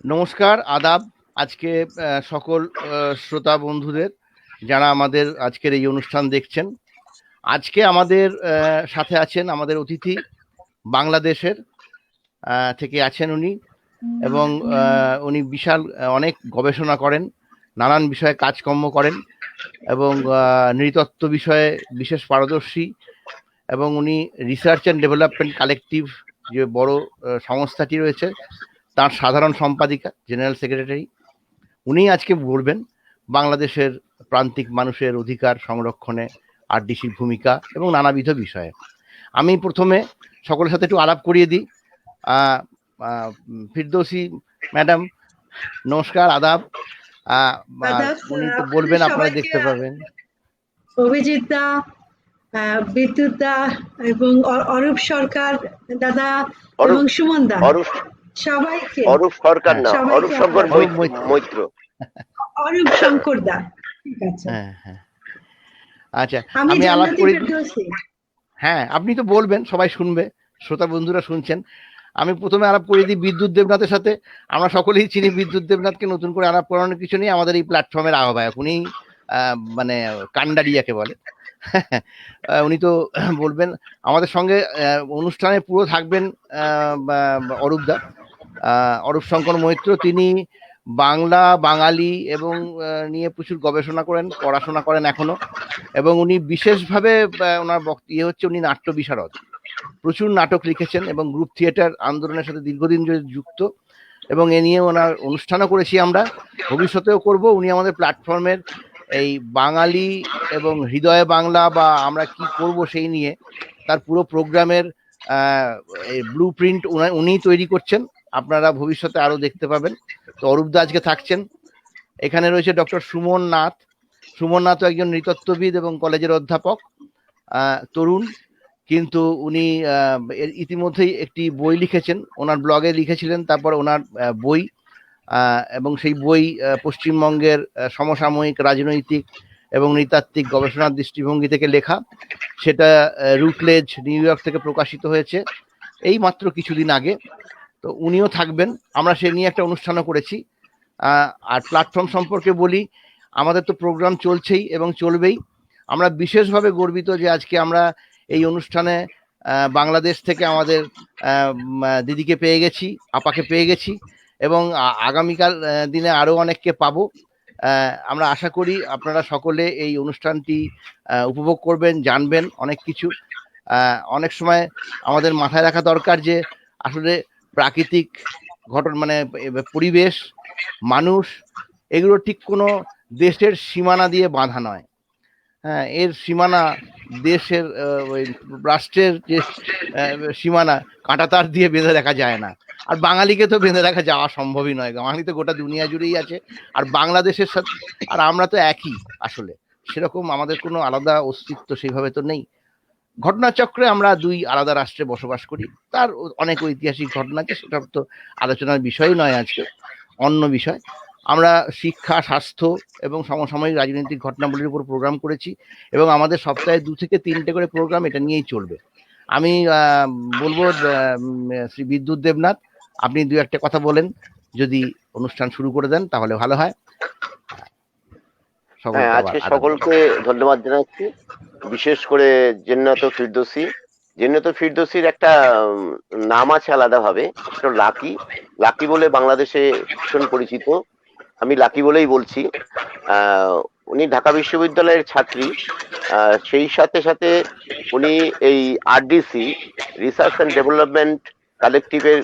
নমস্কার, আদাব। আজকে সকল শ্রোতা বন্ধুদের যারা আমাদের আজকের এই অনুষ্ঠান দেখছেন। আজকে আমাদের সাথে আছেন আমাদের অতিথি, বাংলাদেশের থেকে আছেন উনি, এবং উনি বিশাল অনেক গবেষণা করেন, নানান বিষয়ে কাজকর্ম করেন, এবং নৃতত্ত্ব বিষয়ে বিশেষ পারদর্শী, এবং উনি রিসার্চ অ্যান্ড ডেভেলপমেন্ট কালেকটিভ যে বড় সংস্থাটি রয়েছে তার সাধারণ সম্পাদিকা, জেনারেল সেক্রেটারি। উনি আজকে বলবেন বাংলাদেশের প্রান্তিক মানুষের অধিকার সংরক্ষণে আরডিসির ভূমিকা এবং নানাবিধ বিষয়ে। আমি প্রথমে সকলের সাথে একটু আলাপ করিয়ে দিই। ফিরদৌসী ম্যাডাম, নমস্কার, আদাব। উনি তো বলবেন, আপনারা দেখতে পাবেন। অভিজিৎ দা, বিদ্যুৎ দা এবং অরূপ সরকার দাদা এবং সুমন দা, সবাইকে। অরূপ সরকার না, অরূপ শঙ্কর মৈত্র, অরূপ শঙ্কর দা। ঠিক আছে, হ্যাঁ, আচ্ছা, আমি আলাপ করি। হ্যাঁ, আপনি তো বলবেন, সবাই শুনবে, শ্রোতা বন্ধুরা শুনছেন। আমি প্রথমে আলাপ করে দিই বিদ্যুৎ দেবনাথের সাথে। আমরা সকলেই চিনি বিদ্যুৎ দেবনাথকে, নতুন করে আলাপ করানোর কিছু নেই। আমাদের এই প্ল্যাটফর্মের আহ্বায়ক উনি, মানে কান্ডারিয়াকে বলে। উনি তো বলবেন। আমাদের সঙ্গে অনুষ্ঠানে পুরো থাকবেন অরূপ দা, অরূপ শঙ্কর মৈত্র। তিনি বাংলা, বাঙালি এবং নিয়ে প্রচুর গবেষণা করেন, পড়াশোনা করেন এখনো, এবং উনি বিশেষভাবে ওনার ইয়ে হচ্ছে, উনি নাট্য বিশারদ। প্রচুর নাটক লিখেছেন এবং গ্রুপ থিয়েটার আন্দোলনের সাথে দীর্ঘদিন ধরে যুক্ত, এবং এ নিয়ে ওনার অনুষ্ঠানও করেছি আমরা, ভবিষ্যতেও করব। উনি আমাদের প্ল্যাটফর্মের এই বাঙালি এবং হৃদয়ে বাংলা বা আমরা কি করব সেই নিয়ে তার পুরো প্রোগ্রামের ব্লু প্রিন্ট উনিই তৈরি করছেন। আপনারা ভবিষ্যতে আরো দেখতে পাবেন। তো অরূপদা আজকে থাকছেন। এখানে রয়েছে ডক্টর সুমন নাথ। সুমন নাথ একজন নৃতত্ত্ববিদ এবং কলেজের অধ্যাপক, তরুণ, কিন্তু উনি ইতিমধ্যেই একটি বই লিখেছেন, ওনার ব্লগে লিখেছিলেন, তারপর ওনার বই, এবং সেই বই পশ্চিমবঙ্গের সমসাময়িক রাজনৈতিক এবং নৃতাত্ত্বিক গবেষণার দৃষ্টিভঙ্গি থেকে লেখা। সেটা রুটলেজ, নিউ ইয়র্ক থেকে প্রকাশিত হয়েছে এই মাত্র কিছুদিন আগে। তো উনিও থাকবেন। আমরা সে নিয়ে একটা অনুষ্ঠানও করেছি। আর প্ল্যাটফর্ম সম্পর্কে বলি, আমাদের তো প্রোগ্রাম চলছেই এবং চলবেই। আমরা বিশেষভাবে গর্বিত যে আজকে আমরা এই অনুষ্ঠানে বাংলাদেশ থেকে আমাদের দিদিকে পেয়ে গেছি, আপাকে পেয়ে গেছি, এবং আগামীকাল দিনে আরো অনেককে পাবো। আমরা আশা করি আপনারা সকলে এই অনুষ্ঠানটি উপভোগ করবেন, জানবেন অনেক কিছু। অনেক সময় আমাদের মাথায় রাখা দরকার যে আসলে প্রাকৃতিক ঘটনা, মানে পরিবেশ, মানুষ, এগুলো ঠিক কোনো দেশের সীমানা দিয়ে বাঁধা নয়। হ্যাঁ, এর সীমানা দেশের রাষ্ট্রের যে সীমানা, কাঁটাতার দিয়ে বেঁধে রাখা যায় না। আর বাঙালিকে তো বেঁধে রাখা যাওয়া সম্ভবই নয়। বাঙালি তো গোটা দুনিয়া জুড়েই আছে, আর বাংলাদেশের সাথে আর আমরা তো একই। আসলে সেরকম আমাদের কোনো আলাদা অস্তিত্ব সেইভাবে তো নেই। ঘটনাচক্রে আমরা দুই আলাদা রাষ্ট্রে বসবাস করি, তার অনেক ঐতিহাসিক ঘটনা আছে, সেটা তো আলোচনার বিষয় নয় আজকে, অন্য বিষয়। আমরা শিক্ষা, স্বাস্থ্য এবং সমসাময়িক রাজনৈতিক ঘটনাবলীর উপর প্রোগ্রাম করেছি, এবং আমাদের সপ্তাহে 2 থেকে 3টে করে প্রোগ্রাম এটা নিয়েই চলবে। আমি বলবো শ্রী বিদ্যুৎ দেবনাথ, আপনি 2-1টা কথা বলেন, যদি অনুষ্ঠান শুরু করে দেন তাহলে ভালো হয়। আজকে সকলকে ধন্যবাদ জানাচ্ছি, বিশেষ করে জেন্নাত ফিরদৌসির একটা নাম আছে আলাদা ভাবে, লাকি। লাকি বলে বাংলাদেশে ভীষণ পরিচিত, আমি লাকি বলেই বলছি। উনি ঢাকা বিশ্ববিদ্যালয়ের ছাত্রী, সেই সাথে সাথে উনি এই আরডিসি, রিসার্চ অ্যান্ড ডেভেলপমেন্ট কালেকটিভের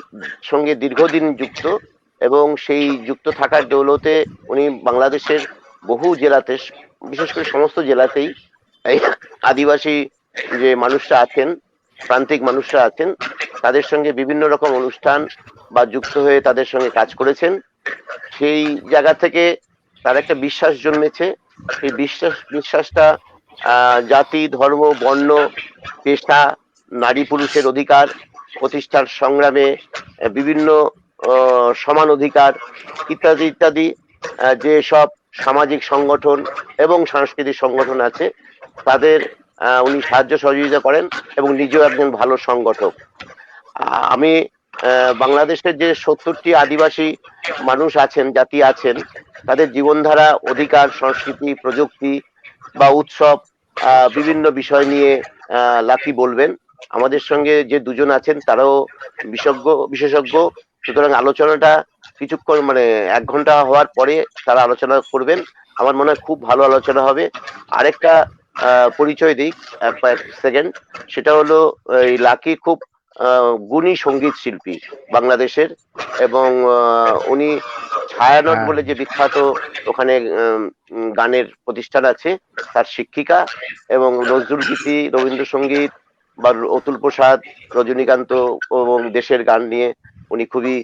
সঙ্গে দীর্ঘদিন যুক্ত, এবং সেই যুক্ত থাকার দৌলতে উনি বাংলাদেশের বহু জেলাতে, বিশেষ করে সমস্ত জেলাতেই এই আদিবাসী যে মানুষরা আছেন, প্রান্তিক মানুষরা আছেন, তাদের সঙ্গে বিভিন্ন রকম অনুষ্ঠান বা যুক্ত হয়ে তাদের সঙ্গে কাজ করেছেন। সেই জায়গা থেকে তার একটা বিশ্বাস জন্মেছে। সেই বিশ্বাসটা জাতি, ধর্ম, বর্ণ, পেশা, নারী পুরুষের অধিকার প্রতিষ্ঠার সংগ্রামে বিভিন্ন সমান অধিকার ইত্যাদি ইত্যাদি যে সব সামাজিক সংগঠন এবং সাংস্কৃতিক সংগঠন আছে, তাদের উনি সাহায্য সহযোগিতা করেন এবং নিজেও একজন ভালো সংগঠক। আমি বাংলাদেশের যে 70টি আদিবাসী মানুষ আছেন, জাতি আছেন, তাদের জীবনধারা, অধিকার, সংস্কৃতি, প্রযুক্তি বা উৎসব বিভিন্ন বিষয় নিয়ে লাকি বলবেন। আমাদের সঙ্গে যে দুজন আছেন তারাও বিশেষজ্ঞ, সুতরাং আলোচনাটা কিছুক্ষণ মানে 1 ঘন্টা হওয়ার পরে তারা আলোচনা করবেন। আমার মনে হয় খুব ভালো আলোচনা হবে। আরেকটা পরিচয় দিই 1 সেকেন্ড, সেটা হলো এই লাকি খুব গুণী সঙ্গীত শিল্পী বাংলাদেশের, এবং উনি ছায়ানট বলে যে বিখ্যাত ওখানে গানের প্রতিষ্ঠান আছে, তার শিক্ষিকা, এবং নজরুল গীতি, রবীন্দ্রসঙ্গীত বা অতুল প্রসাদ, রজনীকান্ত এবং দেশের গান নিয়ে উনি খুবই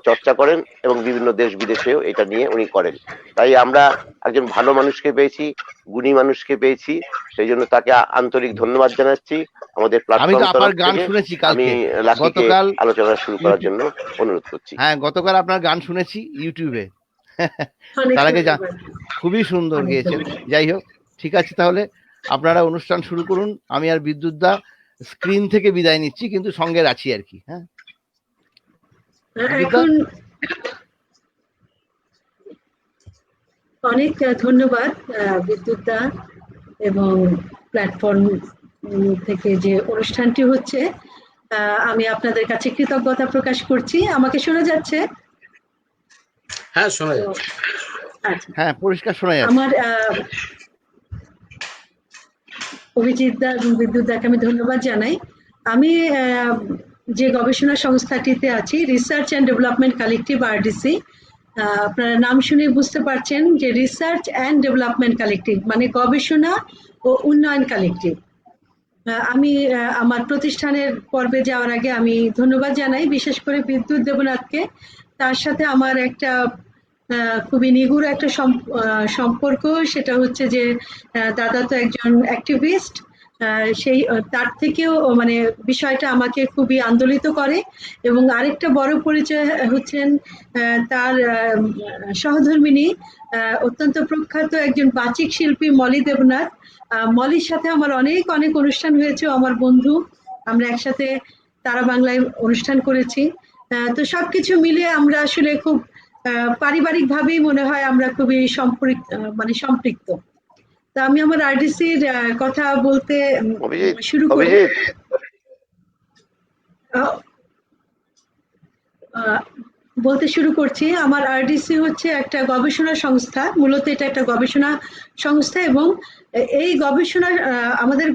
চর্চা করেন, এবং বিভিন্ন দেশ বিদেশেও এটা নিয়ে উনি করেন। তাই আমরা একজন ভালো মানুষকে পেয়েছি, গুণী মানুষকে পেয়েছি, সেই জন্য তাকে আন্তরিক ধন্যবাদ জানাচ্ছি। আমাদের প্ল্যাটফর্ম তরফ থেকে আমি লাকিকে আলোচনা শুরু করার জন্য অনুরোধ করছি। হ্যাঁ, গতকাল আপনার গান শুনেছি ইউটিউবে, তার আগে খুবই সুন্দর গেয়েছেন। যাই হোক, ঠিক আছে, তাহলে আপনারা অনুষ্ঠান শুরু করুন। আমি আর বিদ্যুৎ দা স্ক্রিন থেকে বিদায় নিচ্ছি, কিন্তু সঙ্গে আছি আর কি। হ্যাঁ, এখন অনেক ধন্যবাদ বিদ্যুৎ দা, এবং প্ল্যাটফর্ম থেকে যে অনুষ্ঠানটি হচ্ছে, আমি আপনাদের কাছে কৃতজ্ঞতা প্রকাশ করছি। আমাকে শোনা যাচ্ছে? হ্যাঁ, শোনা যাচ্ছে। আচ্ছা, হ্যাঁ, পরিষ্কার শোনা যাচ্ছে। আমার অভিজিৎ দা এবং বিদ্যুৎ দাকে আমি ধন্যবাদ জানাই। আমি যে গবেষণা সংস্থাটিতে আছি, research and development collective, RDC, আপনারা নাম শুনে বুঝতে পারছেন যে রিসার্চ অ্যান্ড ডেভেলপমেন্ট কালেকটিভ মানে গবেষণা ও উন্নয়ন কালেকটিভ। আমি আমার প্রতিষ্ঠানের পর্বে যাওয়ার আগে আমি ধন্যবাদ জানাই বিশেষ করে বিদ্যুৎ দেবনাথকে। তার সাথে আমার একটা খুবই নিগুড় একটা সম্পর্ক, সেটা হচ্ছে যে দাদা তো একজন অ্যাক্টিভিস্ট, সেই তার থেকেও মানে বিষয়টা আমাকে খুবই আন্দোলিত করে। এবং আরেকটা বড় পরিচয় হচ্ছেন তার সহধর্মিণী, অত্যন্ত প্রখ্যাত একজন বাচিক শিল্পী মলি দেবনাথ। মলির সাথে আমার অনেক অনেক অনুষ্ঠান হয়েছে, আমার বন্ধু, আমরা একসাথে তারা বাংলায় অনুষ্ঠান করেছি। তো সবকিছু মিলে আমরা আসলে খুব পারিবারিক ভাবেই মনে হয় আমরা খুবই সম্পৃক্ত। তা আমি আমার RDCর কথা বলতে শুরু করি। বলতে শুরু করছি। আমার RDC হচ্ছে একটা গবেষণা সংস্থা, মূলত এটা একটা গবেষণা সংস্থা, এবং এই আমাদের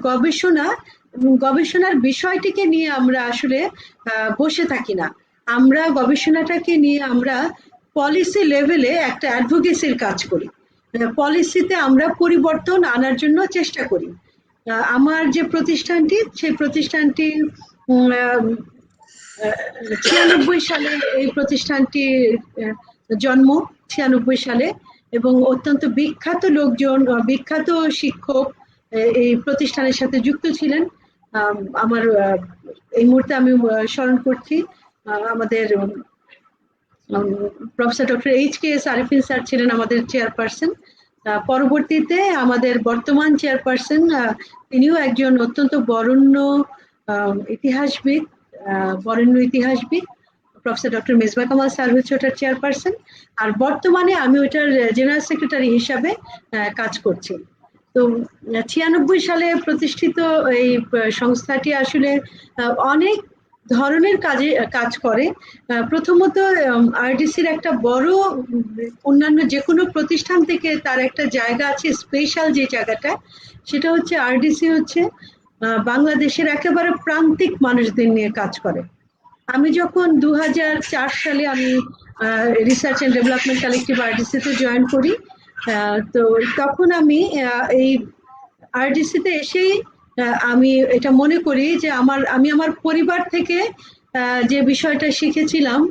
গবেষণার বিষয়টিকে নিয়ে আমরা আসলে বসে থাকি না। আমরা গবেষণাটাকে নিয়ে আমরা পলিসি লেভেলে একটা অ্যাডভোকেসির কাজ করি, পলিসিতে আমরা পরিবর্তন আনার জন্য চেষ্টা করি। আমার যে প্রতিষ্ঠানটি, সেই প্রতিষ্ঠানটি 96 সালে এই প্রতিষ্ঠানটির জন্ম, 96 সালে, এবং অত্যন্ত বিখ্যাত লোকজন, বিখ্যাত শিক্ষক এই প্রতিষ্ঠানের সাথে যুক্ত ছিলেন। আমার এই মুহূর্তে আমি স্মরণ করছি আমাদের professor doctor HKS Arifin sir ছিলেন আমাদের চেয়ারপারসন। পরবর্তীতে আমাদের বর্তমান চেয়ারপারসন, তিনিও একজন অত্যন্ত বরেণ্য ইতিহাসবিদ, professor doctor Misbah Kamal sir হচ্ছে ওটার চেয়ারপারসন, আর বর্তমানে আমি ওটার জেনারেল সেক্রেটারি হিসাবে কাজ করছি। তো 96 সালে প্রতিষ্ঠিত এই সংস্থাটি আসলে অনেক ধরনের কাজ করে। প্রথমত RDCর একটা বড়, অন্যান্য যে কোনো প্রতিষ্ঠান থেকে তার একটা জায়গা আছে, স্পেশাল যে জায়গাটা, সেটা হচ্ছে RDC হচ্ছে বাংলাদেশের একেবারে প্রান্তিক মানুষদের নিয়ে কাজ করে। আমি যখন 2004 সালে আমি রিসার্চ অ্যান্ড ডেভেলপমেন্ট কালেকটিভ RDCতে জয়েন করি, তো তখন আমি এই RDCতে এসেই আমি এটা মনে করি যে আমি আমার পরিবার থেকে যে বিষয়টা শিখেছিলাম,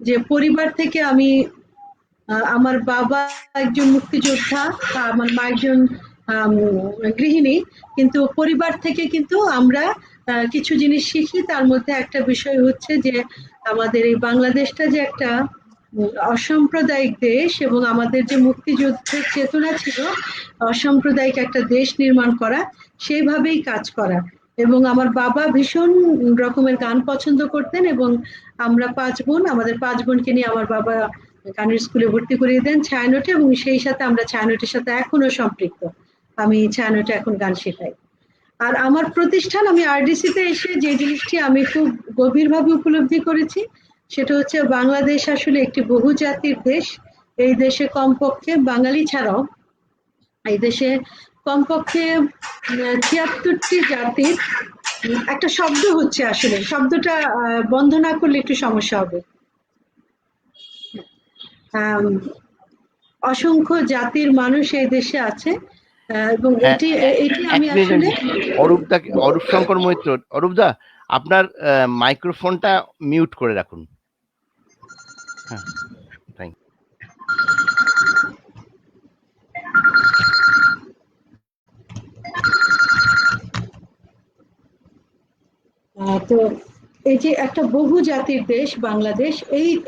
যে পরিবার থেকে আমি, আমার বাবা একজন মুক্তিযোদ্ধা, আমার মা একজন গৃহিণী, কিন্তু পরিবার থেকে কিন্তু আমরা কিছু জিনিস শিখি। তার মধ্যে একটা বিষয় হচ্ছে যে আমাদের এই বাংলাদেশটা যে একটা অসাম্প্রদায়িক দেশ, এবং আমাদের যে মুক্তিযুদ্ধের চেতনা ছিল অসাম্প্রদায়িক একটা দেশ নির্মাণ করা, সেইভাবেই কাজ করা। এবং আমার বাবা ভীষণ রকমের গান পছন্দ করতেন, এবং আমরা 5 বোন, আমাদের 5 বোনকে নিয়ে আমার বাবা গানের স্কুলে ভর্তি করিয়ে দেন ছায়ানটে, এবং সেই সাথে আমরা ছায়ানটের সাথে এখনো সম্পৃক্ত। আমি ছায়ানটে এখন গান শেখাই। আর আমার প্রতিষ্ঠান, আমি আরডিসি তে এসে যে জিনিসটি আমি খুব গভীরভাবে উপলব্ধি করেছি সেটা হচ্ছে বাংলাদেশ আসলে একটি বহুজাতির দেশ। এই দেশে কমপক্ষে বাঙালি ছাড়াও এই দেশে কমপক্ষে ৭৬টি জাতির একটা শব্দ হচ্ছে, আসলে শব্দটা বন্ধ না করলে একটু সমস্যা হবে। অসংখ্য জাতির মানুষ এই দেশে আছে, এবং এটি আমি আসলে অরূপ শঙ্কর মৈত্র, অরূপদা আপনার মাইক্রোফোনটা মিউট করে রাখুন। হ্যাঁ, থ্যাংক ইউ। তো এই যে একটা বহু জাতির দেশ বাংলাদেশ,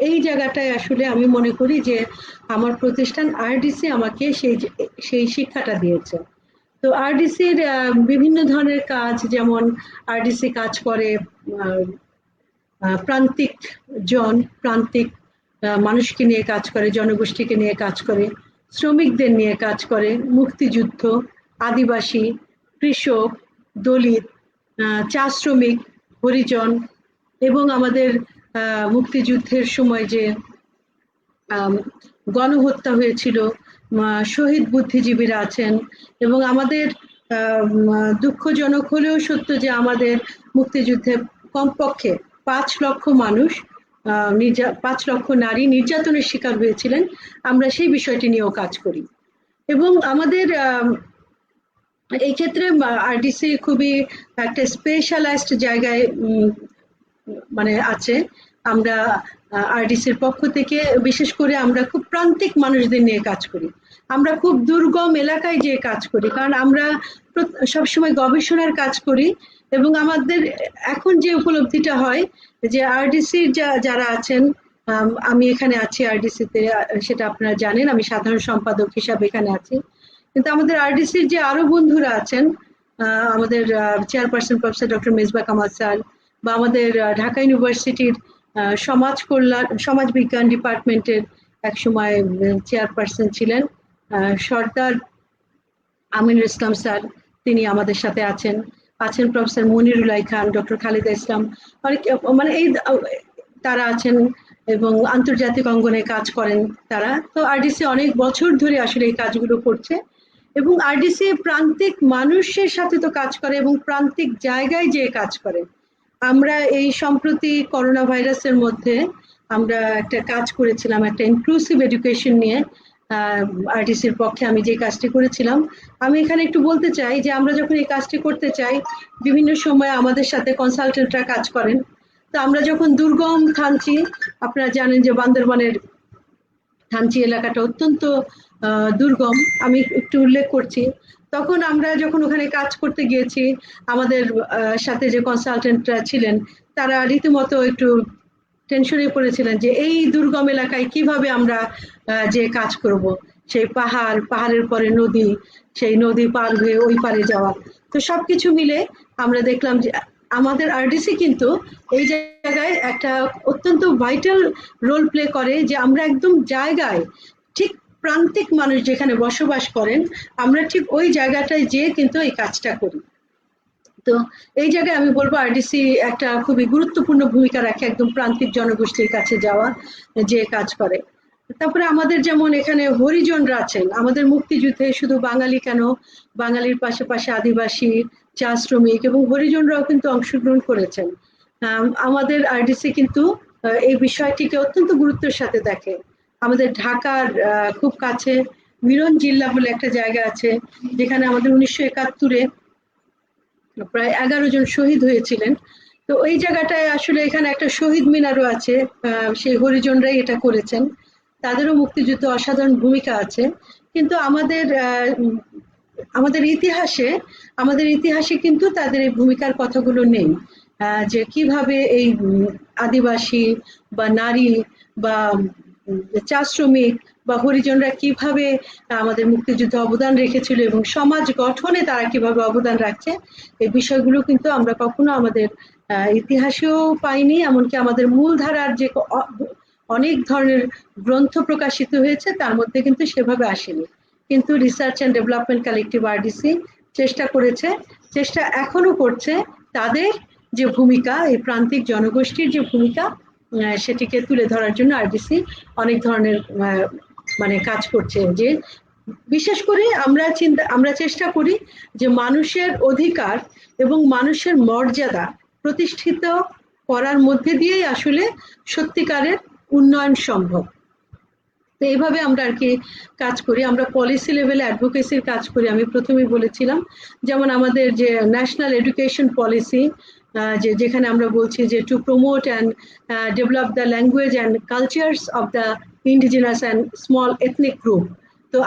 এই জায়গাটায় আসলে আমি মনে করি যে আমার প্রতিষ্ঠান আরডিসি আমাকে সেই শিক্ষাটা দিয়েছে। তো আরডিসির বিভিন্ন ধরনের কাজ, যেমন আরডিসি কাজ করে প্রান্তিক মানুষকে নিয়ে কাজ করে, জনগোষ্ঠীকে নিয়ে কাজ করে, শ্রমিকদের নিয়ে কাজ করে, মুক্তিযুদ্ধ, আদিবাসী, কৃষক, দলিত, চা শ্রমিক, হরিজন, এবং আমাদের মুক্তিযুদ্ধের সময় যে গণহত্যা হয়েছিল, শহীদ বুদ্ধিজীবীরা আছেন। এবং আমাদের দুঃখজনক হলেও সত্য যে আমাদের মুক্তিযুদ্ধে কমপক্ষে 5 লক্ষ মানুষ, 5 লক্ষ নারী নির্যাতনের শিকার হয়েছিলেন। আমরা সেই বিষয়টি নিয়েও কাজ করি, এবং আমাদের এই ক্ষেত্রে আরডিসি খুবই একটা স্পেশালাইজড জায়গায় মানে আছে। আমরা আরডিসির পক্ষ থেকে বিশেষ করে আমরা খুব প্রান্তিক মানুষদের নিয়ে কাজ করি, আমরা খুব দুর্গম এলাকায় যেয়ে কাজ করি, কারণ আমরা সবসময় গবেষণার কাজ করি। এবং আমাদের এখন যে উপলব্ধিটা হয় যে আরডিসির যারা আছেন, আমি এখানে আছি আরডিসিতে, সেটা আপনারা জানেন, আমি সাধারণ সম্পাদক হিসাবে এখানে আছি, কিন্তু আমাদের আরডিসির যে আরো বন্ধুরা আছেন, আমাদের chairperson professor doctor Mezba Kamal sir, বা আমাদের ঢাকা ইউনিভার্সিটির সমাজ বিজ্ঞান ডিপার্টমেন্টের একসময় চেয়ারপারসন ছিলেন সর্দার আমিনুল ইসলাম স্যার, তিনি আমাদের সাথে আছেন প্রফেসর মনিরুল্লাহ খান, ডক্টর খালিদা ইসলাম, মানে তারা আছেন এবং আন্তর্জাতিক অঙ্গনে কাজ করেন তারা। তো আরডিসি অনেক বছর ধরে আসলে এই কাজগুলো করছে, এবং আরডিসি প্রান্তিক মানুষের সাথে তো কাজ করে এবং প্রান্তিক জায়গায় যে কাজ করে। আমরা এই সম্প্রতি করোনা ভাইরাসের মধ্যে আমরা একটা কাজ করেছিলাম, একটা ইনক্লুসিভ এডুকেশন নিয়ে আরডিসির পক্ষে আমি যে কাজটি করেছিলাম। আমি এখানে একটু বলতে চাই যে আমরা যখন এই কাজটি করতে চাই, বিভিন্ন সময় আমাদের সাথে কনসালটেন্টরা কাজ করেন। তো আমরা যখন দুর্গম থানচি, আপনারা জানেন যে বান্দরবানের থানচি এলাকাটা অত্যন্ত দুর্গম, আমি একটু উল্লেখ করছি, তখন আমরা যখন ওখানে কাজ করতে গিয়েছি, আমাদের সাথে যে কনসালটেন্টরা ছিলেন তারা রীতিমতো একটু টেনশনে পড়েছিলেন যে এই দুর্গম এলাকায় কিভাবে আমরা যে কাজ করব, সেই পাহাড়ের পরে নদী, সেই নদী পার হয়ে ওই পারে যাওয়া। তো সবকিছু মিলে আমরা দেখলাম যে আমাদের আরডিসি কিন্তু এই জায়গায় একটা অত্যন্ত ভাইটাল রোল প্লে করে, যে আমরা একদম জায়গায় ঠিক প্রান্তিক মানুষ যেখানে বসবাস করেন, আমরা ঠিক ওই জায়গাটায় যেয়ে কিন্তু এই কাজটা করি। তো এই জায়গায় আমি বলবো আরডিসি একটা খুবই গুরুত্বপূর্ণ ভূমিকা রাখে একদম প্রান্তিক জনগোষ্ঠীর কাছে যাওয়া, যে কাজ করে। তারপরে আমাদের যেমন এখানে হরিজনরা আছেন, আমাদের মুক্তিযুদ্ধে শুধু বাঙালি কেন, বাঙালির পাশাপাশি আদিবাসী, চা শ্রমিক এবং হরিজনরাও কিন্তু অংশগ্রহণ করেছেন। আমাদের আরডিসি কিন্তু এই বিষয়টিকে অত্যন্ত গুরুত্বের সাথে দেখে। আমাদের ঢাকার খুব কাছে মিরন জিল্লা বলে একটা জায়গা আছে, যেখানে আমাদের 1971-এ প্রায় 11 জন শহীদ হয়েছিলেন। তো ওই জায়গাটায় আসলে এখানে একটা শহীদ মিনারও আছে, সেই হরিজনরাই এটা করেছেন, তাদেরও মুক্তিযুদ্ধে অসাধারণ ভূমিকা আছে। কিন্তু আমাদের ইতিহাসে কিন্তু তাদের এই ভূমিকার কথাগুলো নেই, যে কিভাবে এই আদিবাসী বা নারী বা চা শ্রমিক বা হরিজনরা কিভাবে আমাদের মুক্তিযুদ্ধে অবদান রেখেছিল এবং সমাজ গঠনে তারা কিভাবে অবদান রাখছে, এই বিষয়গুলো কিন্তু আমরা কখনো আমাদের ইতিহাসেও পাইনি। এমনকি আমাদের মূলধারার যে অনেক ধরনের গ্রন্থ প্রকাশিত হয়েছে তার মধ্যে কিন্তু সেভাবে আসেনি। কিন্তু research and development collective RDC চেষ্টা করেছে, চেষ্টা এখনো করছে তাদের যে ভূমিকা, এই প্রান্তিক জনগোষ্ঠীর যে ভূমিকা সেটিকে তুলে ধরার জন্য আরডিসি অনেক ধরনের মানে কাজ করছে। যে বিশেষ করে আমরা চেষ্টা করি যে মানুষের অধিকার এবং মানুষের মর্যাদা প্রতিষ্ঠিত করার মধ্যে দিয়েই আসলে সত্যিকারের উন্নয়ন সম্ভব। তো এইভাবে আমরা আর কি কাজ করি। আমরা পলিসি লেভেলে অ্যাডভোকেসির কাজ করি, আমি প্রথমেই বলেছিলাম। যেমন আমাদের যে ন্যাশনাল এডুকেশন পলিসি, যেখানে আমরা বলছি যে to promote and develop the language and cultures of the indigenous and small ethnic group. তো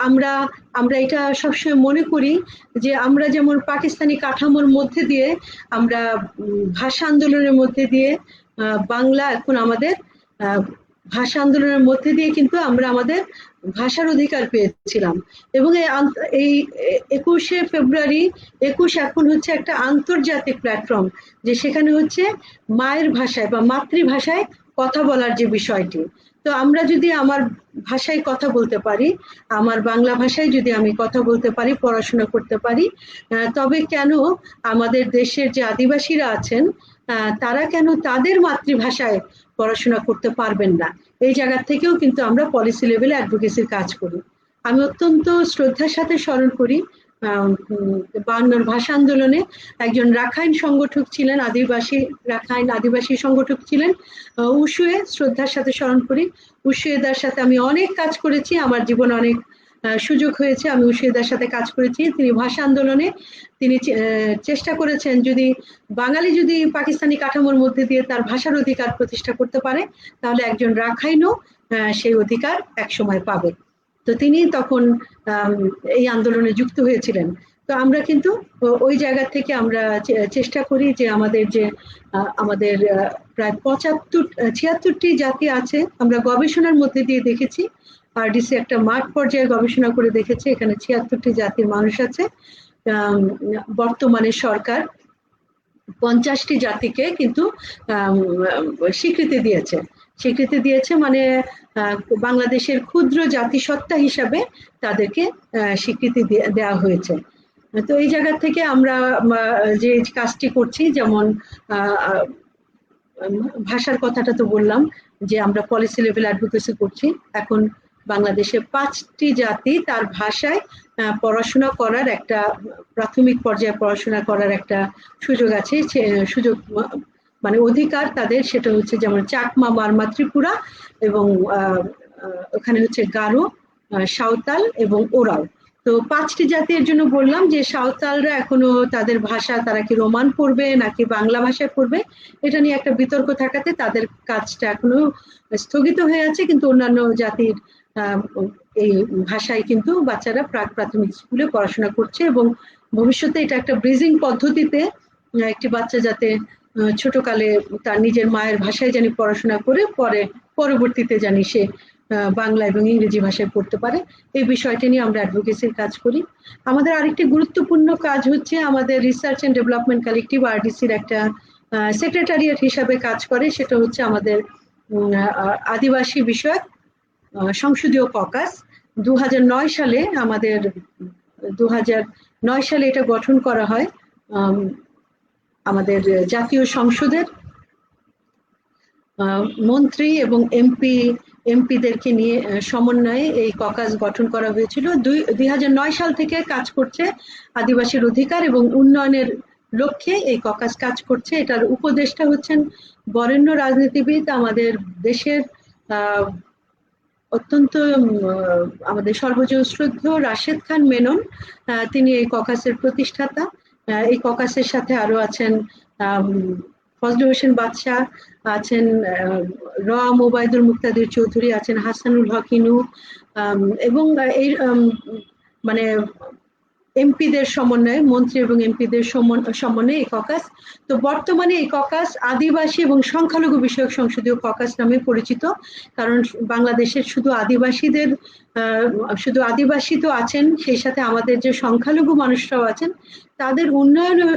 আমরা এটা সবসময় মনে করি যে আমরা যেমন পাকিস্তানি কাঠামোর মধ্যে দিয়ে, আমরা ভাষা আন্দোলনের মধ্যে দিয়ে বাংলা, এখন আমাদের ভাষা আন্দোলনের মধ্যে দিয়ে কিন্তু আমরা আমাদের ভাষার অধিকার পেয়েছিলাম। এবং এই 21শে ফেব্রুয়ারি 21 এখন হচ্ছে একটা আন্তর্জাতিক প্ল্যাটফর্ম, যে সেখানে হচ্ছে মায়ের ভাষায় বা মাতৃভাষায় কথা বলার যে বিষয়টি। তো আমরা যদি আমার ভাষায় কথা বলতে পারি, আমার বাংলা ভাষায় যদি আমি কথা বলতে পারি, পড়াশোনা করতে পারি, তবে কেন আমাদের দেশের যে আদিবাসীরা আছেন তারা কেন তাদের মাতৃভাষায় পড়াশোনা করতে পারবেন না? এই জায়গা থেকেও কিন্তু আমরা পলিসি লেভেলে অ্যাডভোকেসির কাজ করি। আমি অত্যন্ত শ্রদ্ধার সাথে স্মরণ করি 52 ভাষা আন্দোলনে একজন রাখাইন সংগঠক ছিলেন, আদিবাসী সংগঠক ছিলেন উশুয়ে, শ্রদ্ধার সাথে স্মরণ করি। উশুয়েদার সাথে আমি অনেক কাজ করেছি, আমার জীবনে অনেক সুযোগ হয়েছে, আমি উশুয়েদার সাথে কাজ করেছি। তিনি ভাষা আন্দোলনে তিনি চেষ্টা করেছেন যদি বাঙালি যদি পাকিস্তানি কাঠামোর মধ্যে দিয়ে তার ভাষার অধিকার প্রতিষ্ঠা করতে পারে, তাহলে একজন রাখাইনও সেই অধিকার একসময় পাবে। তো তিনি তখন এই আন্দোলনে যুক্ত হয়েছিলেন। তো আমরা কিন্তু ওই জায়গা থেকে আমরা চেষ্টা করি যে আমাদের প্রায় 76টি জাতি আছে, আমরা গবেষণার মধ্যে দিয়ে দেখেছি। আরডিসি একটা মাঠ পর্যায়ে গবেষণা করে দেখেছে এখানে 76টি জাতির মানুষ আছে। বর্তমানে সরকার 50টি জাতিকে কিন্তু স্বীকৃতি দিয়েছে, মানে বাংলাদেশের ক্ষুদ্র জাতিসত্তা হিসাবে তাদেরকে স্বীকৃতি দেওয়া হয়েছে। তো এই জায়গা থেকে আমরা যে কাজটি করছি, যেমন ভাষার কথাটা তো বললাম যে আমরা পলিসি লেভেল অ্যাডভোকেসি করছি। এখন বাংলাদেশে 5টি জাতি তার ভাষায় পড়াশোনা করার একটা প্রাথমিক পর্যায়ে পড়াশোনা করার একটা সুযোগ আছে, সুযোগ মানে অধিকার তাদের। সেটা হচ্ছে যেমন চাকমা, মারমা, ত্রিপুরা, এবং ওখানে হচ্ছে গারো, সাঁওতাল এবং ওরাও। তো 5টি জাতির জন্য বললাম যে সাঁওতালরা এখনো তাদের ভাষা, তারা কি রোমান পড়বে নাকি বাংলা ভাষায় পড়বে, এটা নিয়ে একটা বিতর্ক থাকাতে তাদের কাজটা এখনো স্থগিত হয়ে আছে। কিন্তু অন্যান্য জাতির এই ভাষায় কিন্তু বাচ্চারা প্রাথমিক স্কুলে পড়াশোনা করছে, এবং ভবিষ্যতে এটা একটা ব্রিজিং পদ্ধতিতে একটি বাচ্চা যাতে ছোটকালে তার নিজের মায়ের ভাষায় জানি পড়াশোনা করে পরবর্তীতে জানি সে বাংলা এবং ইংরেজি ভাষায় পড়তে পারে, এই বিষয়টি নিয়ে আমরা অ্যাডভোকেসির কাজ করি। আমাদের আরেকটি গুরুত্বপূর্ণ কাজ হচ্ছে আমাদের রিসার্চ অ্যান্ড ডেভেলপমেন্ট কালেকটিভ আরডিসির একটা সেক্রেটারিয়েট হিসাবে কাজ করে, সেটা হচ্ছে আমাদের আদিবাসী বিষয়ক সংসদীয় ককাস। 2009 সালে আমাদের 2009 সালে এটা গঠন করা হয়। আমাদের জাতীয় সংসদের মন্ত্রী এবং এমপিদেরকে নিয়ে সমন্বয়ে এই ককাস গঠন করা হয়েছিল। 2009 সাল থেকে কাজ করছে আদিবাসীর অধিকার এবং উন্নয়নের লক্ষ্যে এই ককাস কাজ করছে। এটার উপদেষ্টা হচ্ছেন বরেণ্য রাজনীতিবিদ, আমাদের দেশের অত্যন্ত আমাদের সর্বজন শ্রদ্ধেয় রাশেদ খান মেনন, তিনি এই ককাসের প্রতিষ্ঠাতা। এই ককাসের সাথে আরো আছেন ফজলে হোসেন বাদশাহ, আছেন ওবায়দুল মুক্তাদির চৌধুরী, আছেন হাসানুল হক ইনু, এবং এই মানে এমপিদের সমন্বয়ে, মন্ত্রী এবং এমপিদের সমন্বয়ে এই ককাস। তো বর্তমানে এই ককাস আদিবাসী এবং সংখ্যালঘু বিষয়ক সংসদীয় ককাস নামে পরিচিত, কারণ বাংলাদেশের শুধু আদিবাসী তো আছেন, সেই সাথে আমাদের যে সংখ্যালঘু মানুষরাও আছেন, তাদের উন্নয়নে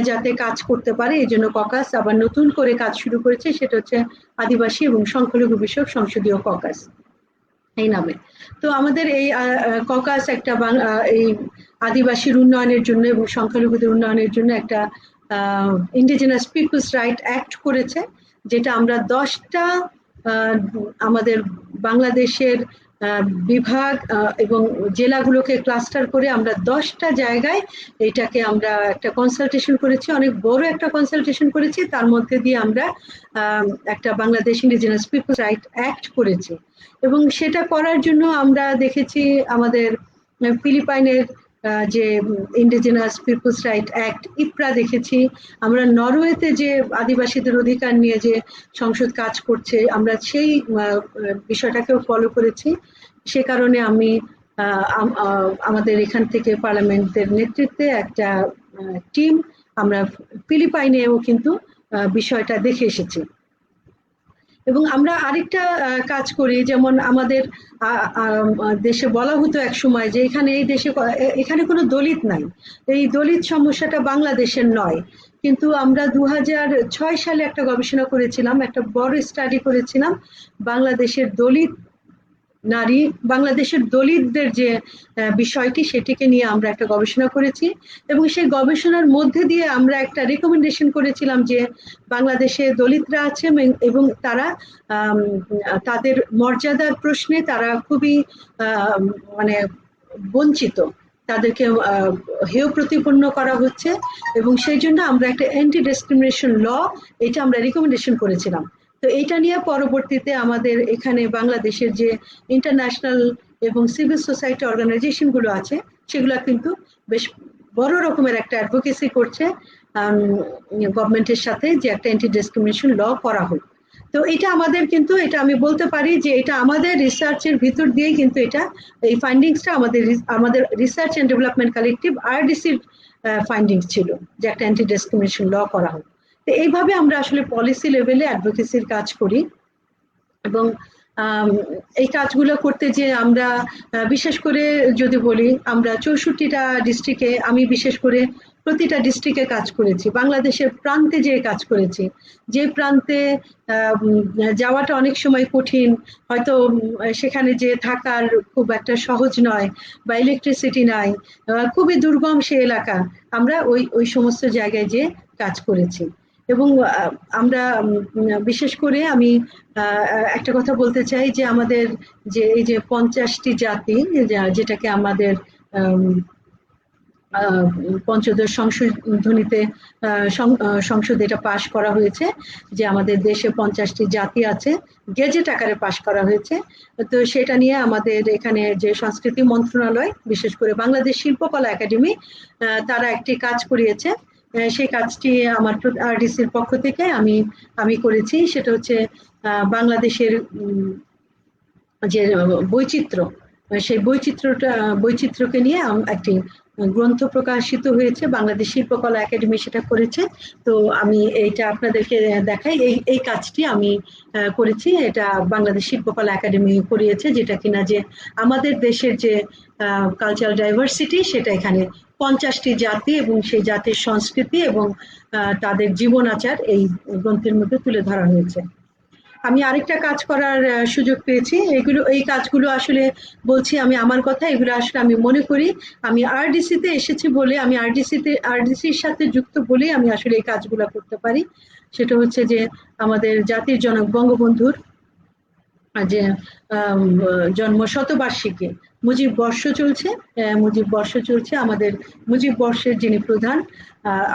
যাতে কাজ করতে পারে এই জন্য ককাস আবার নতুন করে কাজ শুরু করেছে, সেটা হচ্ছে আদিবাসী এবং সংখ্যালঘু বিষয়ক সংসদীয় ককাস এই নামে। তো আমাদের এই ককাস একটা এই আদিবাসীর উন্নয়নের জন্য এবং সংখ্যালঘুদের উন্নয়নের জন্য একটা ইন্ডিজিনাস পিপলস রাইট অ্যাক্ট করেছে, যেটা আমরা 10টা আমাদের বাংলাদেশের বিভাগ এবং জেলাগুলোকে ক্লাস্টার করে আমরা 10টা জায়গায় এটাকে আমরা একটা কনসালটেশন করেছি, অনেক বড় একটা কনসালটেশন করেছি। তার মধ্যে দিয়ে আমরা একটা Bangladesh indigenous peoples right act করেছি, এবং সেটা করার জন্য আমরা দেখেছি আমাদের ফিলিপাইনের যে ইন্ডিজিনাস পিপলস রাইট অ্যাক্ট ইপ্রা দেখেছি, আমরা নরওয়েতে যে আদিবাসীদের অধিকার নিয়ে যে সংসদ কাজ করছে আমরা সেই বিষয়টাকেও ফলো করেছি। সে কারণে আমি আমাদের এখান থেকে পার্লামেন্টের নেতৃত্বে একটা টিম আমরা ফিলিপাইনেও কিন্তু বিষয়টা দেখে এসেছি। এবং আমরা আরেকটা কাজ করি, যেমন আমাদের দেশে বলা হতো এক সময় যে এখানে কোনো দলিত নাই, এই দলিত সমস্যাটা বাংলাদেশের নয়, কিন্তু আমরা 2006 সালে একটা গবেষণা করেছিলাম, একটা বড় স্টাডি করেছিলাম বাংলাদেশের দলিতদের যে বিষয়টি, সেটিকে নিয়ে আমরা একটা গবেষণা করেছি, এবং সেই গবেষণার মধ্যে দিয়ে আমরা একটা রেকমেন্ডেশন করেছিলাম যে বাংলাদেশে দলিতরা আছে এবং তারা তাদের মর্যাদার প্রশ্নে তারা খুবই মানে বঞ্চিত, তাদেরকে হেয় প্রতিপন্ন করা হচ্ছে, এবং সেই জন্য আমরা একটা অ্যান্টি ডিসক্রিমিনেশন ল এটা আমরা রিকমেন্ডেশন করেছিলাম। তো এইটা নিয়ে পরবর্তীতে আমাদের এখানে বাংলাদেশের যে ইন্টারন্যাশনাল এবং সিভিল সোসাইটি অর্গানাইজেশন গুলো আছে সেগুলো কিন্তু বেশ বড় রকমের একটা অ্যাডভোকেসি করছে গভর্নমেন্টের সাথে, যে একটা অ্যান্টি ডিসক্রিমিনেশন ল করা হোক। তো এটা আমাদের কিন্তু এটা আমি বলতে পারি যে এটা আমাদের রিসার্চের ভিতর দিয়েই কিন্তু এই ফাইন্ডিংসটা আমাদের রিসার্চ এন্ড ডেভেলপমেন্ট কালেকটিভ আরডিসির ফাইন্ডিংস ছিল যে একটা অ্যান্টি ডিসক্রিমিনেশন ল করা হোক। তো এইভাবে আমরা আসলে পলিসি লেভেলে অ্যাডভোকেসির কাজ করি, এবং এই কাজগুলো করতে যে আমরা বিশেষ করে যদি বলি, আমরা 64টা ডিস্ট্রিক্টে, আমি বিশেষ করে প্রতিটা ডিস্ট্রিক্টে কাজ করেছি, বাংলাদেশের প্রান্তে যে কাজ করেছি, যে প্রান্তে যাওয়াটা অনেক সময় কঠিন, হয়তো সেখানে যে থাকার খুব একটা সহজ নয়, বা ইলেকট্রিসিটি নাই, খুবই দুর্গম সে এলাকা, আমরা ওই সমস্ত জায়গায় যে কাজ করেছি। এবং আমরা বিশেষ করে আমি একটা কথা বলতে চাই যে আমাদের যে এই যে 50টি জাতি, যেটাকে আমাদের পঞ্চদশ সংশোধনীতে সংসদে এটা পাশ করা হয়েছে, যে আমাদের দেশে 50টি জাতি আছে, গেজেট আকারে পাশ করা হয়েছে। তো সেটা নিয়ে আমাদের এখানে যে সংস্কৃতি মন্ত্রণালয়, বিশেষ করে বাংলাদেশ শিল্পকলা একাডেমি, তারা একটি কাজ করিয়েছে, সেই কাজটি আমার আরডিসির পক্ষ থেকে আমি করেছি। সেটা হচ্ছে বাংলাদেশের যে বৈচিত্র্য, সেই বৈচিত্র্যকে নিয়ে একটি গ্রন্থ প্রকাশিত হয়েছে, বাংলাদেশ শিল্পকলা একাডেমি সেটা করেছে। তো আমি এইটা আপনাদেরকে দেখাই, এই কাজটি আমি করেছি, এটা বাংলাদেশ শিল্পকলা একাডেমি করিয়েছে, যেটা কিনা যে আমাদের দেশের যে কালচারাল ডাইভার্সিটি, সেটা এখানে 50টি জাতি এবং সেই জাতির সংস্কৃতি এবং তাদের জীবন আচার এই গ্রন্থের মধ্যে তুলে ধরা হয়েছে। আমি আরেকটা কাজ করার সুযোগ পেয়েছি, এই কাজগুলো আসলে বলছি আমি আমার কথা, এগুলো আসলে আমি মনে করি আমি আরডিসিতে এসেছি বলে, আমি আরডিসির সাথে যুক্ত বলে আমি আসলে এই কাজগুলো করতে পারি। সেটা হচ্ছে যে আমাদের জাতির জনক বঙ্গবন্ধুর যে জন্ম শতবার্ষিকী, মুজিব বর্ষ চলছে, আমাদের মুজিব বর্ষের যিনি প্রধান,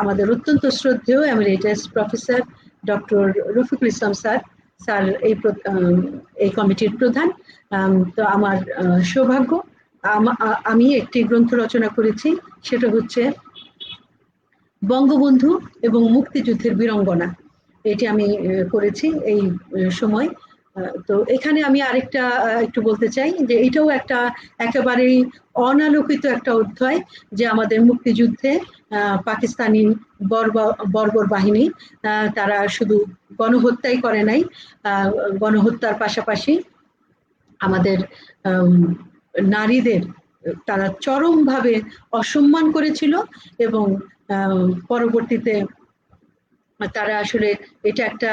আমাদের অত্যন্ত শ্রদ্ধেয় emeritus professor doctor Rafiqul Islam sir এই কমিটির প্রধান। তো আমার সৌভাগ্য, আমি একটি গ্রন্থ রচনা করেছি, সেটা হচ্ছে বঙ্গবন্ধু এবং মুক্তিযুদ্ধের বীরাঙ্গনা। এটি আমি করেছি এই সময় তো এখানে আমি আরেকটা একটু বলতে চাই যে এটাও একটা একেবারেই অনালোকিত একটা অধ্যায়, যে আমাদের মুক্তিযুদ্ধে পাকিস্তানি বর্বর বাহিনী তারা শুধু গণহত্যাই করে নাই, গণহত্যার পাশাপাশি আমাদের নারীদের তারা চরমভাবে অসম্মান করেছিল, এবং পরবর্তীতে তারা আসলে এটা একটা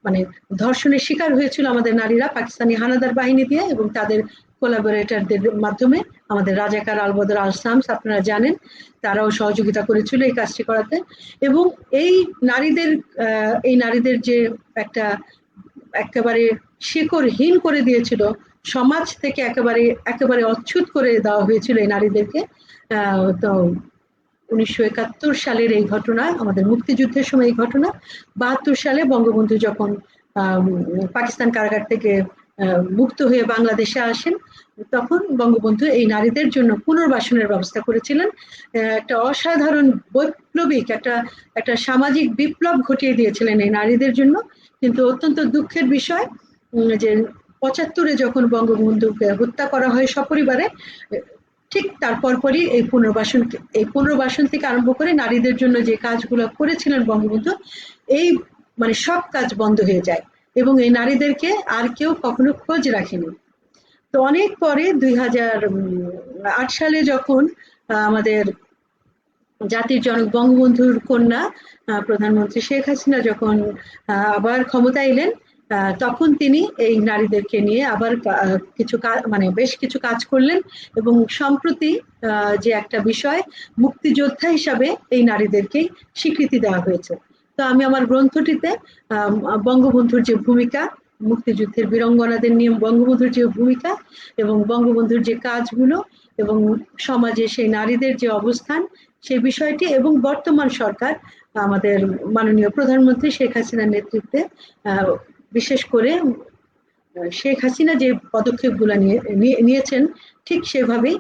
মানে ধর্ষণের শিকার হয়েছিল আমাদের নারীরা পাকিস্তানি হানাদার বাহিনী দিয়ে, এবং তাদের কোলাবোরেটরদের মাধ্যমে। আমাদের রাজাকার আলবদর আল শামস আপনারা জানেন, তারাও সহযোগিতা করেছিল এই কাজটি করাতে। এবং এই নারীদের যে একটা একেবারে শিকড়হীন করে দিয়েছিল, সমাজ থেকে একেবারে অচ্ছুত করে দেওয়া হয়েছিল এই নারীদেরকে। তো 1971 সালের এই ঘটনা, আমাদের মুক্তিযুদ্ধের সময় এই ঘটনা। 72 সালে বঙ্গবন্ধু যখন পাকিস্তান কারাগার থেকে মুক্ত হয়ে বাংলাদেশে আসেন, তখন বঙ্গবন্ধু এই নারীদের জন্য পুনর্বাসনের ব্যবস্থা করেছিলেন। একটা অসাধারণ বৈপ্লবিক একটা সামাজিক বিপ্লব ঘটিয়ে দিয়েছিলেন এই নারীদের জন্য। কিন্তু অত্যন্ত দুঃখের বিষয় যে 75-এ যখন বঙ্গবন্ধুকে হত্যা করা হয় সপরিবারে, ঠিক তার পরপরই এই পুনর্বাসন থেকে আরম্ভ করে নারীদের জন্য যে কাজগুলো করেছিলেন বঙ্গবন্ধু, এই মানে সব কাজ বন্ধ হয়ে যায়, এবং এই নারীদেরকে আর কেউ কখনো খোঁজ রাখেনি। তো অনেক পরে 2008 সালে যখন আমাদের জাতির জনক বঙ্গবন্ধুর কন্যা প্রধানমন্ত্রী শেখ হাসিনা যখন আবার ক্ষমতা এলেন, তখন তিনি এই নারীদেরকে নিয়ে আবার বেশ কিছু কাজ করলেন, এবং সম্প্রতি যে একটা বিষয়, মুক্তিযোদ্ধা হিসাবে এই নারীদেরকেই স্বীকৃতি দেওয়া হয়েছে। তো আমি আমার গ্রন্থটিতে বঙ্গবন্ধুর যে ভূমিকা, মুক্তিযুদ্ধের বীরাঙ্গনাদের নিয়ে বঙ্গবন্ধুর যে ভূমিকা এবং বঙ্গবন্ধুর যে কাজগুলো এবং সমাজে সেই নারীদের যে অবস্থান, সেই বিষয়টি, এবং বর্তমান সরকার আমাদের মাননীয় প্রধানমন্ত্রী শেখ হাসিনার নেতৃত্বে, বিশেষ করে শেখ হাসিনা যে পদক্ষেপগুলো নিয়েছেন, ঠিক সেভাবেই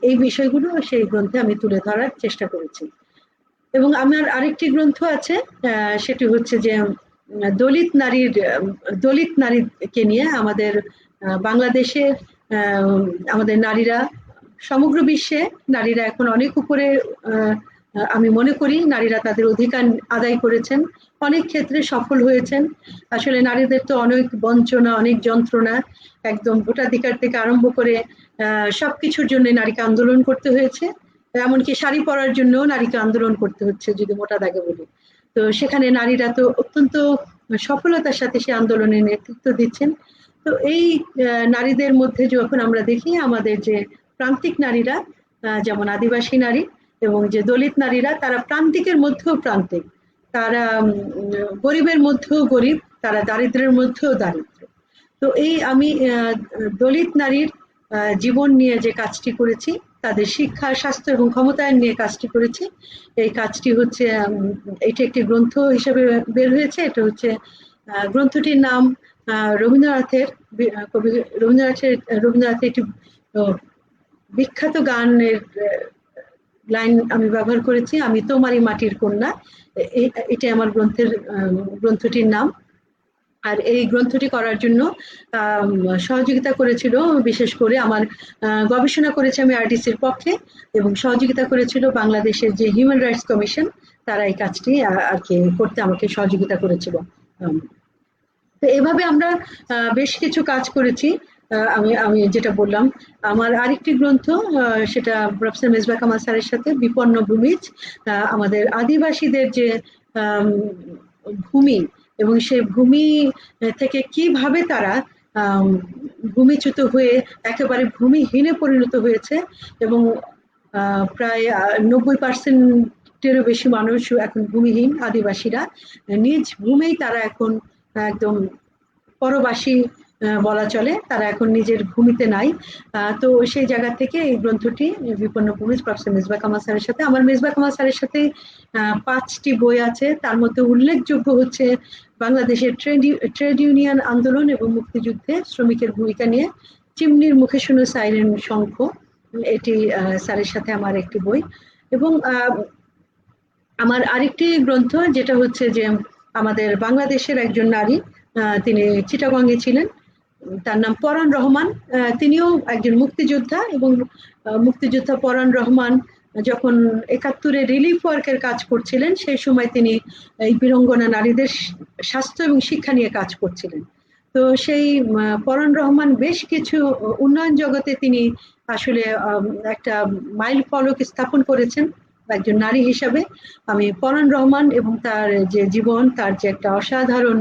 এই বিষয়গুলো সেই গ্রন্থে আমি তুলে ধরার চেষ্টা করেছি। এবং আমার আরেকটি গ্রন্থ আছে, সেটি হচ্ছে যে দলিত নারীকে নিয়ে। আমাদের বাংলাদেশে আমাদের নারীরা, সমগ্র বিশ্বে নারীরা এখন অনেক উপরে, আমি মনে করি নারীরা তাদের অধিকার আদায় করেছেন, অনেক ক্ষেত্রে সফল হয়েছেন। আসলে নারীদের তো অনেক বঞ্চনা, অনেক যন্ত্রণা, একদম ভোটাধিকার থেকে আরম্ভ করে সবকিছুর জন্য নারীকে আন্দোলন করতে হয়েছে, এমনকি শাড়ি পরার জন্য নারীকে আন্দোলন করতে হচ্ছে, যদি মোটা দাগে বলি। তো সেখানে নারীরা তো অত্যন্ত সফলতার সাথে সে আন্দোলনের নেতৃত্ব দিচ্ছেন। তো এই নারীদের মধ্যে যখন আমরা দেখি আমাদের যে প্রান্তিক নারীরা, যেমন আদিবাসী নারী এবং যে দলিত নারীরা, তারা প্রান্তিকের মধ্যেও প্রান্তিক, তারা গরিবের মধ্যেও গরিব, তারা দারিদ্রের মধ্যেও দারিদ্র। তো এই আমি দলিত নারীর জীবন নিয়ে যে কাজটি করেছি, তাদের শিক্ষা, স্বাস্থ্য এবং ক্ষমতায়ন নিয়ে কাজটি করেছি। এই কাজটি হচ্ছে, এটা একটি গ্রন্থ হিসেবে বের হয়েছে। এটা হচ্ছে গ্রন্থটির নাম রবীন্দ্রনাথের একটি বিখ্যাত গানের লাইন আমি ব্যবহার করেছি, আমি তোমারই মাটির কন্যা। এটা আমার গ্রন্থটির নাম। আর এই গ্রন্থটি করার জন্য সহযোগিতা করেছিল, বিশেষ করে আমার গবেষণা করেছে আমি আরডিসির পক্ষে, এবং সহযোগিতা করেছিল বাংলাদেশের যে হিউম্যান রাইটস কমিশন, তারা এই কাজটি আর কি করতে আমাকে সহযোগিতা করেছিল। তো এভাবে আমরা বেশ কিছু কাজ করেছি। আমি যেটা বললাম, আমার আরেকটি গ্রন্থ, সেটা প্রফেসর মেজবা কামাল স্যারের সাথে, বিপন্ন ভূমিজ, আমাদের আদিবাসীদের যে ভূমি এবং সেই ভূমি থেকে কিভাবে তারা ভূমিচ্যুত হয়ে একেবারে ভূমিহীনে পরিণত হয়েছে, এবং প্রায় 90%-এরও বেশি মানুষ এখন ভূমিহীন। আদিবাসীরা নিজ ভূমেই তারা এখন একদম পরবাসী বলা চলে, তারা এখন নিজের ভূমিতে নাই। তো সেই জায়গা থেকে এই গ্রন্থটি, বিপন্ন ভূমিজ, প্রফেসর মেজবা কামাল স্যারের সাথে, আমার মেজবা কামাল স্যারের সাথে 5টি বই আছে। তার মধ্যে উল্লেখযোগ্য হচ্ছে বাংলাদেশের ট্রেড ইউনিয়ন আন্দোলন এবং মুক্তিযুদ্ধে শ্রমিকের ভূমিকা নিয়ে চিমনির মুখে শুনো সাইরেন শঙ্খ, এটি স্যারের সাথে আমার একটি বই। এবং আমার আরেকটি গ্রন্থ, যেটা হচ্ছে যে আমাদের বাংলাদেশের একজন নারী, তিনি চিটাগংয়ে ছিলেন। তার নাম পরাণ রহমান। তিনিও একজন মুক্তিযোদ্ধা, এবং মুক্তিযোদ্ধা পরাণ রহমান যখন ৭১-এ রিলিফ ওয়ার্কের কাজ করছিলেন, সেই সময় তিনি এই বীরাঙ্গনা নারীদের স্বাস্থ্য এবং শিক্ষা নিয়ে কাজ করছিলেন। তো সেই পরাণ রহমান বেশ কিছু উন্নয়ন জগতে তিনি আসলে একটা মাইল ফলক স্থাপন করেছেন একজন নারী হিসাবে। আমি পরাণ রহমান এবং তার যে জীবন, তার যে একটা অসাধারণ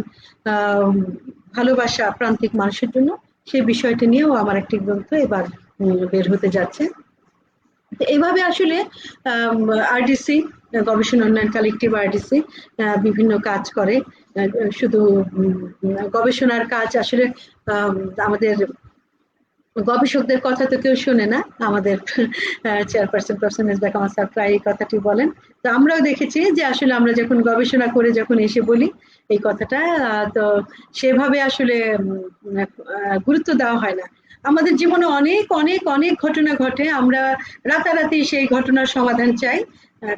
ভালোবাসা প্রান্তিক মানুষের জন্য, সেই বিষয়টি নিয়েও আমার একটি গ্রন্থ এবার বের হতে যাচ্ছে। এইভাবে আসলে আরডিসি, গবেষণা উন্নয়ন কালেক্টিভ আরডিসি, বিভিন্ন কাজ করে। শুধু গবেষণার কাজ আসলে আমাদের গবেষকদের কথা তো কেউ শোনে না, আমাদের chairperson professor Mezba Kamal sir প্রায় এই কথাটি বলেন। তো আমরাও দেখেছি যে আসলে আমরা যখন গবেষণা করে যখন এসে বলি এই কথাটা, তো সেভাবে আসলে গুরুত্ব দেওয়া হয় না। আমাদের জীবনে অনেক অনেক অনেক ঘটনা ঘটে, আমরা রাতারাতি সেই ঘটনার সমাধান চাই।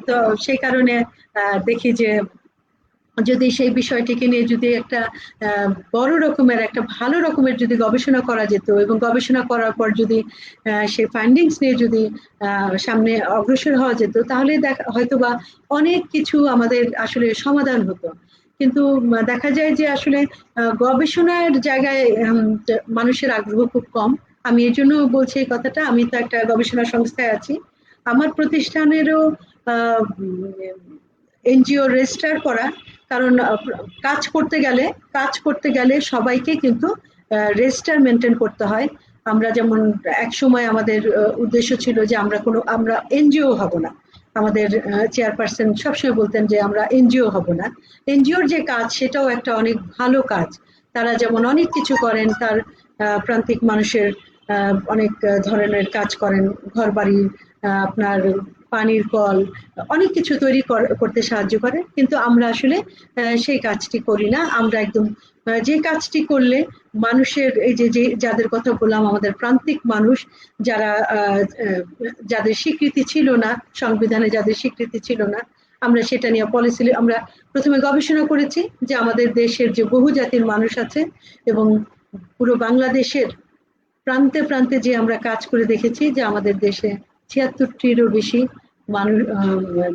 তো সেই কারণে দেখি যে যদি সেই বিষয়টিকে নিয়ে যদি একটা বড় রকমের, একটা ভালো রকমের যদি গবেষণা করা যেত, এবং গবেষণা করার পর যদি সেই ফাইন্ডিংস নিয়ে যদি সামনে অগ্রসর হওয়া যেত, তাহলে হয়তোবা অনেক কিছু আমাদের আসলে সমাধান হতো। কিন্তু দেখা যায় যে আসলে গবেষণার জায়গায় মানুষের আগ্রহ খুব কম। আমি এই জন্য বলছি এই কথাটা, আমি তো একটা গবেষণা সংস্থায় আছি, আমার প্রতিষ্ঠানেরও এনজিও রেজিস্টার করা, কারণ কাজ করতে গেলে সবাইকে কিন্তু রেজিস্টার মেনটেন করতে হয়। আমরা যেমন এক সময় আমাদের উদ্দেশ্য ছিল যে আমরা এনজিও হব না, আমাদের চেয়ারপারসন সবসময় বলতেন যে আমরা এনজিও হব না। এনজিওর যে কাজ সেটাও একটা অনেক ভালো কাজ, তারা যেমন অনেক কিছু করেন, তার প্রান্তিক মানুষের অনেক ধরনের কাজ করেন, ঘর বাড়ি, আপনার পানির কল, অনেক কিছু তৈরি করতে সাহায্য করে। কিন্তু আমরা আসলে সেই কাজটি করি না। আমরা একদম যে কাজটি করলে মানুষের এই যে যাদের কথা বললাম, আমাদের প্রান্তিক মানুষ যারা যাদের স্বীকৃতি ছিল না, সংবিধানে যাদের স্বীকৃতি ছিল না, আমরা সেটা নিয়ে পলিসি আমরা প্রথমে গবেষণা করেছি যে আমাদের দেশের যে বহু জাতির মানুষ আছে, এবং পুরো বাংলাদেশের প্রান্তে প্রান্তে যে আমরা কাজ করে দেখেছি যে আমাদের দেশে ৭৬টিরও বেশি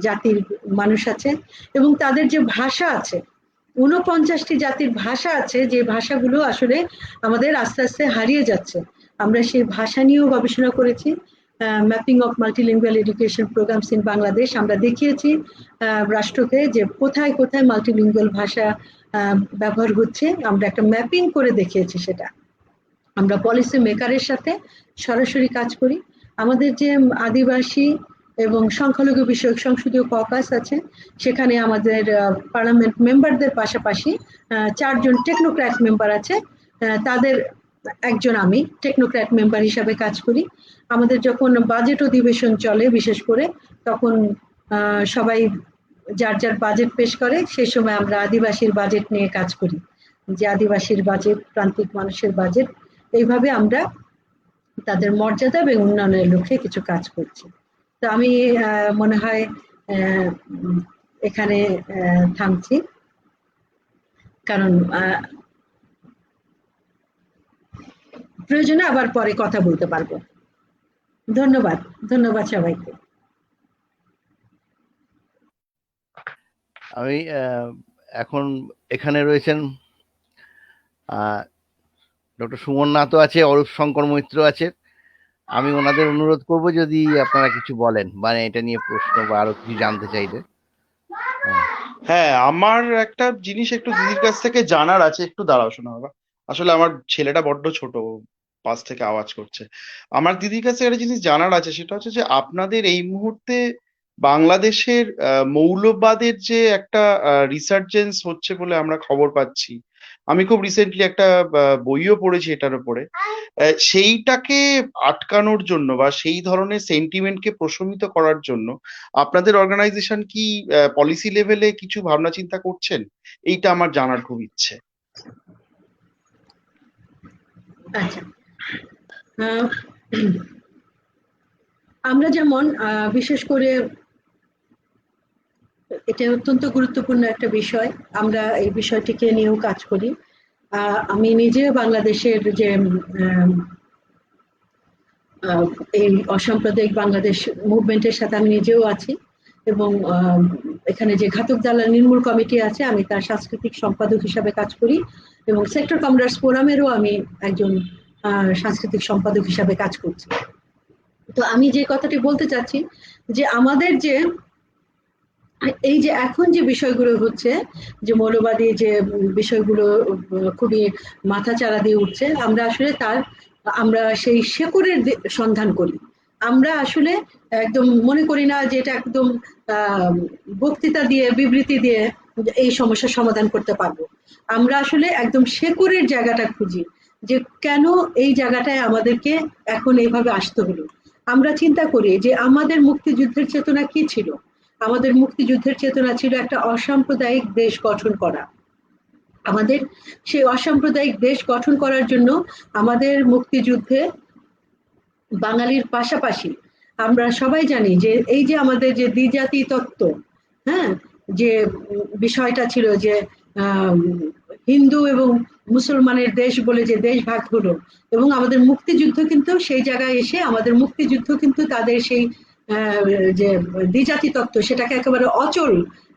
জাতির মানুষ আছে, এবং তাদের যে ভাষা আছে ৪৯টি জাতির ভাষা আছে, যে ভাষাগুলো আসলে আমাদের আস্তে আস্তে হারিয়ে যাচ্ছে। আমরা সেই ভাষা নিয়েও গবেষণা করেছি। Mapping of multilingual education programs in Bangladesh, আমরা দেখিয়েছি রাষ্ট্রকে যে কোথায় কোথায় মাল্টিলিঙ্গুয়াল ভাষা ব্যবহার হচ্ছে, আমরা একটা ম্যাপিং করে দেখিয়েছি। সেটা আমরা পলিসি মেকারের সাথে সরাসরি কাজ করি। আমাদের যে আদিবাসী এবং সংখ্যালঘু বিষয়ক সংসদীয় ককাস আছে, সেখানে আমাদের পার্লামেন্ট মেম্বারদের পাশাপাশি 4 জন টেকনোক্র্যাট মেম্বার আছে, তাদের একজন আমি টেকনোক্র্যাট মেম্বার হিসাবে কাজ করি। আমাদের যখন বাজেট অধিবেশন চলে বিশেষ করে, তখন সবাই যার যার বাজেট পেশ করে, সেই সময় আমরা আদিবাসীর বাজেট নিয়ে কাজ করি, যে আদিবাসীর বাজেট, প্রান্তিক মানুষের বাজেট, এইভাবে আমরা তাদের মর্যাদা এবং উন্নয়নের লক্ষ্যে কিছু কাজ করছি। তো আমি মনে হয় এখানে থামছি, কারণ প্রয়োজনে আবার পরে কথা বলতে পারবো। ধন্যবাদ, ধন্যবাদ সবাইকে। আমি এখন এখানে রয়েছেন ডক্টর সুমন নাথও আছে, অরূপ শঙ্কর মৈত্র আছে। আমি ওনাদের অনুরোধ করব যদি আপনারা কিছু বলেন, মানে এটা নিয়ে প্রশ্ন বা আরো কিছু জানতে চাইলে। হ্যাঁ, আমার একটা জিনিস একটু দিদির কাছ থেকে জানার আছে। একটু দাঁড়াও, শোনো বাবা, আসলে আমার ছেলেটা বড্ড ছোট, পাশ থেকে আওয়াজ করছে। আমার দিদির কাছে একটা জিনিস জানার আছে, সেটা হচ্ছে যে আপনাদের এই মুহূর্তে বাংলাদেশের মৌলবাদের যে একটা রিসার্জেন্স হচ্ছে বলে আমরা খবর পাচ্ছি। আমি খুব রিসেন্টলি একটা বইও পড়েছি এটার উপরে। সেইটাকে আটকানোর জন্য বা সেই ধরনের সেন্টিমেন্টকে প্রশমিত করার জন্য আপনাদের অর্গানাইজেশন কি পলিসি লেভেলে কিছু ভাবনা চিন্তা করছেন? এইটা আমার জানার খুব ইচ্ছে। আচ্ছা, আমরা যেমন বিশেষ করে এটা অত্যন্ত গুরুত্বপূর্ণ একটা বিষয়, আমরা এই বিষয়টিকে নিয়েও কাজ করি। আমি নিজে বাংলাদেশের যে এই অসাম্প্রদায়িক বাংলাদেশ মুভমেন্টের সাথে আমি নিজেও আছি, এবং এখানে যে ঘাতক দালাল নির্মূল কমিটি আছে আমি তার সাংস্কৃতিক সম্পাদক হিসাবে কাজ করি, এবং সেক্টর কমরেডস ফোরামেরও আমি একজন সাংস্কৃতিক সম্পাদক হিসাবে কাজ করছি। তো আমি যে কথাটি বলতে চাচ্ছি যে আমাদের যে এই যে এখন যে বিষয়গুলো হচ্ছে, যে মৌলবাদী যে বিষয়গুলো খুবই মাথাচাড়া দিয়ে উঠছে, আমরা সেই শেকড়ের সন্ধান করি। আমরা আসলে একদম মনে করি না যে এটা একদম বক্তৃতা দিয়ে বিবৃতি দিয়ে এই সমস্যার সমাধান করতে পারবো। আমরা আসলে একদম শেকড়ের জায়গাটা খুঁজি, যে কেন এই জায়গাটায় আমাদেরকে এখন এইভাবে আসতে হলো। আমরা চিন্তা করি যে আমাদের মুক্তিযুদ্ধের চেতনা কি ছিল। আমাদের মুক্তিযুদ্ধের চেতনা ছিল একটা অসাম্প্রদায়িক দেশ গঠন করা। আমাদের সেই অসাম্প্রদায়িক দেশ গঠন করার জন্য আমাদের মুক্তিযুদ্ধে বাঙালির পাশাপাশি আমরা সবাই জানি যে এই যে আমাদের যে দ্বিজাতি তত্ত্ব, হ্যাঁ, যে বিষয়টা ছিল যে হিন্দু এবং মুসলমানের দেশ বলে যে দেশ ভাগ হলো, এবং আমাদের মুক্তিযুদ্ধ কিন্তু সেই জায়গায় এসে আমাদের মুক্তিযুদ্ধ কিন্তু তাদের সেই যে দ্বিজাতি তত্ত্ব সেটাকে একেবারে অচল,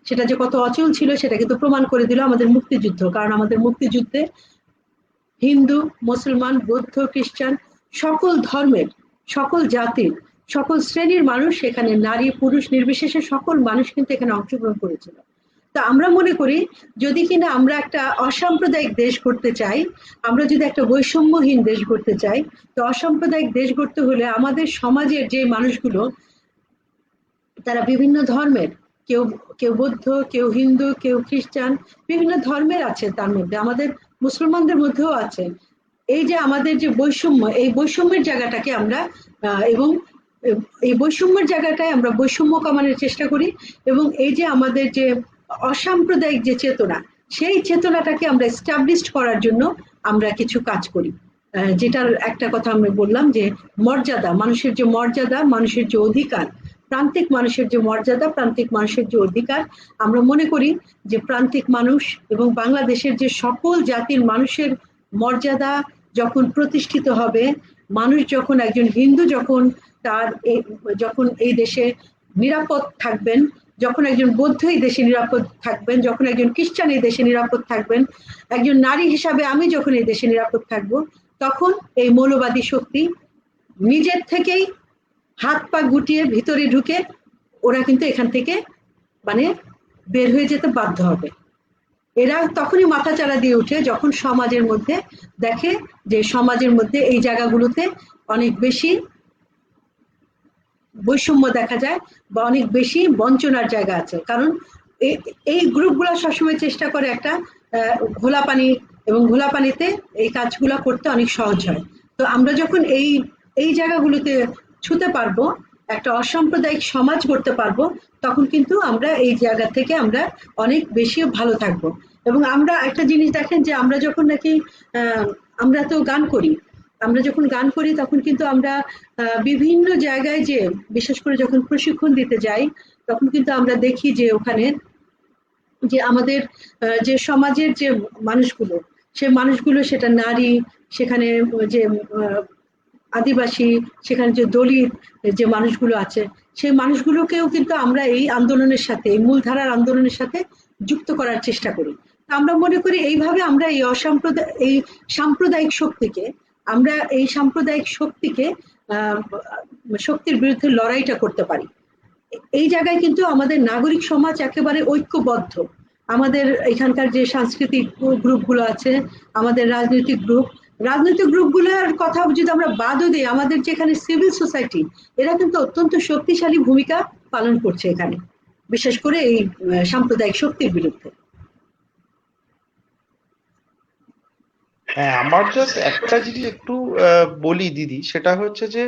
সেটা যে কত অচল ছিল সেটা কিন্তু প্রমাণ করে দিল আমাদের মুক্তিযুদ্ধ। কারণ আমাদের মুক্তিযুদ্ধে হিন্দু, মুসলমান, বৌদ্ধ, খ্রিস্টান, সকল ধর্মের, সকল জাতির, সকল শ্রেণীর মানুষ, সেখানে নারী পুরুষ নির্বিশেষে সকল মানুষ কিন্তু এখানে অংশগ্রহণ করেছিল। তো আমরা মনে করি যদি কিনা আমরা একটা অসাম্প্রদায়িক দেশ করতে চাই, আমরা যদি একটা বৈষম্যহীন দেশ করতে চাই, তো অসাম্প্রদায়িক দেশ গড়তে হলে আমাদের সমাজের যে মানুষগুলো তারা বিভিন্ন ধর্মের, কেউ কেউ বৌদ্ধ, কেউ হিন্দু, কেউ খ্রিস্টান, বিভিন্ন ধর্মের আছে, তার মধ্যে আমাদের মুসলমানদের মধ্যেও আছে। এই যে আমাদের যে বৈষম্য, এই বৈষম্যের জায়গাটাকে আমরা এবং এই বৈষম্যের জায়গাটায় আমরা বৈষম্য কমানোর চেষ্টা করি, এবং এই যে আমাদের যে অসাম্প্রদায়িক যে চেতনা, সেই চেতনাটাকে আমরা এস্টাবলিশড করার জন্য আমরা কিছু কাজ করি। যেটার একটা কথা আমি বললাম যে মর্যাদা, মানুষের যে মর্যাদা, মানুষের যে অধিকার, প্রান্তিক মানুষের যে মর্যাদা, প্রান্তিক মানুষের যে অধিকার, আমরা মনে করি যে প্রান্তিক মানুষ এবং বাংলাদেশের যে সকল জাতির মানুষের মর্যাদা যখন প্রতিষ্ঠিত হবে, মানুষ যখন, একজন হিন্দু যখন যখন এই দেশে নিরাপদ থাকবেন, যখন একজন বৌদ্ধ এই দেশে নিরাপদ থাকবেন, যখন একজন খ্রিস্টান এই দেশে নিরাপদ থাকবেন, একজন নারী হিসাবে আমি যখন এই দেশে নিরাপদ থাকবো, তখন এই মৌলবাদী শক্তি নিজের থেকেই হাত পা গুটিয়ে ভিতরে ঢুকে ওরা কিন্তু এখান থেকে মানে বের হয়ে যেতে বাধ্য হবে। এরা তখনই মাথাচাড়া দিয়ে উঠে যখন সমাজের মধ্যে দেখে যে সমাজের মধ্যে এই জায়গাগুলোতে অনেক বেশি বৈষম্য দেখা যায় বা অনেক বেশি বঞ্চনার জায়গা আছে। কারণ এই গ্রুপগুলো সবসময় চেষ্টা করে একটা ঘোলা পানি, এবং ঘোলা পানিতে এই কাজগুলো করতে অনেক সহজ হয়। তো আমরা যখন এই জায়গাগুলোতে ছুতে পারবো, একটা অসাম্প্রদায়িক সমাজ করতে পারবো, তখন কিন্তু আমরা এই জায়গা থেকে আমরা অনেক বেশি ভালো থাকবো। এবং আমরা একটা জিনিস দেখেন যে আমরা যখন নাকি আমরা তো গান করি, আমরা যখন গান করি তখন কিন্তু আমরা বিভিন্ন জায়গায় যে, বিশেষ করে যখন প্রশিক্ষণ দিতে যাই, তখন কিন্তু আমরা দেখি যে ওখানে যে আমাদের যে সমাজের যে মানুষগুলো, সে মানুষগুলো, সেটা নারী, সেখানে যে আদিবাসী, সেখানে যে দলিত যে মানুষগুলো আছে, সেই মানুষগুলোকেও কিন্তু আমরা এই আন্দোলনের সাথে, এই মূলধারার আন্দোলনের সাথে যুক্ত করার চেষ্টা করি। আমরা মনে করি এইভাবে আমরা এই সাম্প্রদায়িক শক্তিকে, আমরা এই সাম্প্রদায়িক শক্তির বিরুদ্ধে লড়াইটা করতে পারি। এই জায়গায় কিন্তু আমাদের নাগরিক সমাজ একেবারে ঐক্যবদ্ধ। আমাদের এখানকার যে সাংস্কৃতিক গ্রুপগুলো আছে, আমাদের রাজনৈতিক গ্রুপগুলোর কথা যদি আমরা বাদও দিই, আমাদের যেখানে সিভিল সোসাইটি, এরা কিন্তু অত্যন্ত শক্তিশালী ভূমিকা পালন করছে এখানে, বিশেষ করে এই সাম্প্রদায়িক শক্তির বিরুদ্ধে। হ্যাঁ, আমার জাস্ট একটা জিনিস একটু বলি দিদি, সেটা হচ্ছে যে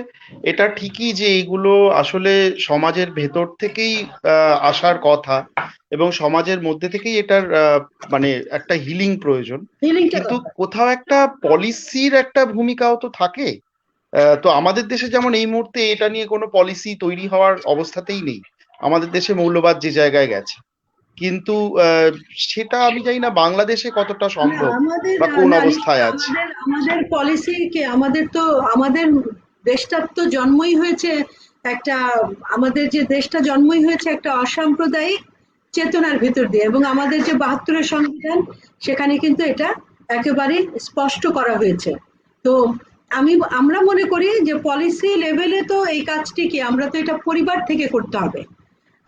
এটা ঠিকই যে এইগুলো আসলে সমাজের ভেতর থেকেই আসার কথা, এবং সমাজের মধ্যে থেকেই এটার মানে একটা হিলিং প্রয়োজন, কিন্তু কোথাও একটা পলিসির একটা ভূমিকাও তো থাকে। তো আমাদের দেশে যেমন এই মুহূর্তে এটা নিয়ে কোনো পলিসি তৈরি হওয়ার অবস্থাতেই নেই, আমাদের দেশে মৌলবাদ যে জায়গায় গেছে। কিন্তু সেটা আমি জানি না বাংলাদেশে কতটা না, সম্ভব আমাদের বা কোন না, অবস্থায় নিশ্চয়ই আছে। আমাদের পলিসি কে আমাদের দেশটার তো জন্মই হয়েছে একটা, আমাদের যে দেশটা জন্মই হয়েছে একটা অসাম্প্রদায়িক চেতনার ভিতর দিয়ে, এবং আমাদের যে 72-এর সংবিধান সেখানে কিন্তু এটা একেবারে স্পষ্ট করা হয়েছে। তো আমরা মনে করি যে পলিসি লেভেলে তো এই কাজটি কি আমরা তো এটা পরিবার থেকে করতে হবে।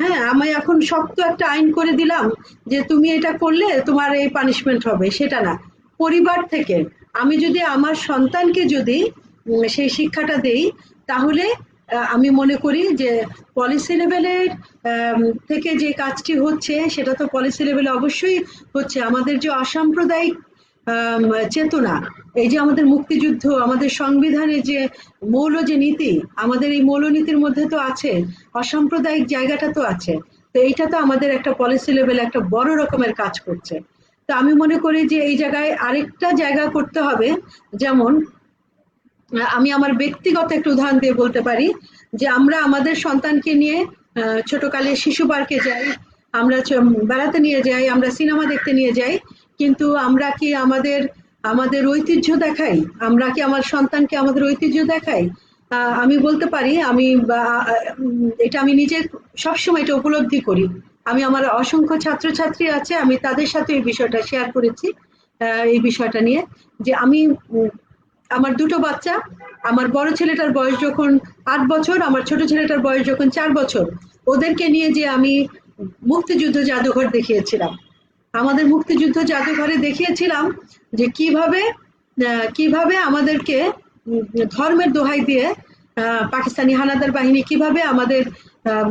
হ্যাঁ, আমি এখন শক্ত একটা আইন করে দিলাম যে তুমি এটা করলে তোমার এই পানিশমেন্ট হবে, সেটা না। পরিবার থেকে আমি যদি আমার সন্তানকে যদি সেই শিক্ষাটা দেই, তাহলে আমি মনে করি যে পলিসি লেভেলের থেকে যে কাজটি হচ্ছে সেটা তো পলিসি লেভেলে অবশ্যই হচ্ছে। আমাদের যে অসাম্প্রদায়িক চেতনা, এই যে আমাদের মুক্তিযুদ্ধ, আমাদের সংবিধানে যে মৌল যে নীতি, আমাদের এই মৌলনীতির মধ্যে তো আছে, অসাম্প্রদায়িক জায়গাটা তো আছে। তো এইটা তো আমাদের একটা পলিসি লেভেলে একটা বড় রকমের কাজ করছে। তো আমি মনে করি যে এই জায়গায় আরেকটা জায়গা করতে হবে। যেমন আমি আমার ব্যক্তিগত একটা উদাহরণ দিয়ে বলতে পারি যে আমরা আমাদের সন্তানকে নিয়ে ছোটকালে শিশু পার্কে যাই, আমরা বেড়াতে নিয়ে যাই, আমরা সিনেমা দেখতে নিয়ে যাই, কিন্তু আমরা কি আমাদের আমাদের ঐতিহ্য দেখাই? আমরা কি আমার সন্তানকে আমাদের ঐতিহ্য দেখাই? আমি বলতে পারি, এটা আমি নিজে সবসময় এটা উপলব্ধি করি। আমি আমার অসংখ্য ছাত্রছাত্রী আছে, আমি তাদের সাথে এই বিষয়টা শেয়ার করেছি, এই বিষয়টা নিয়ে, যে আমি আমার দুটো বাচ্চা, আমার বড় ছেলেটার বয়স যখন 8 বছর, আমার ছোট ছেলেটার বয়স যখন 4 বছর, ওদেরকে নিয়ে যে আমি মুক্তিযুদ্ধ জাদুঘর দেখিয়েছিলাম। আমাদের মুক্তিযুদ্ধ জাদুঘরে দেখিয়েছিলাম যে কিভাবে আমাদেরকে ধর্মের দোহাই দিয়ে পাকিস্তানি হানাদার বাহিনী কিভাবে আমাদের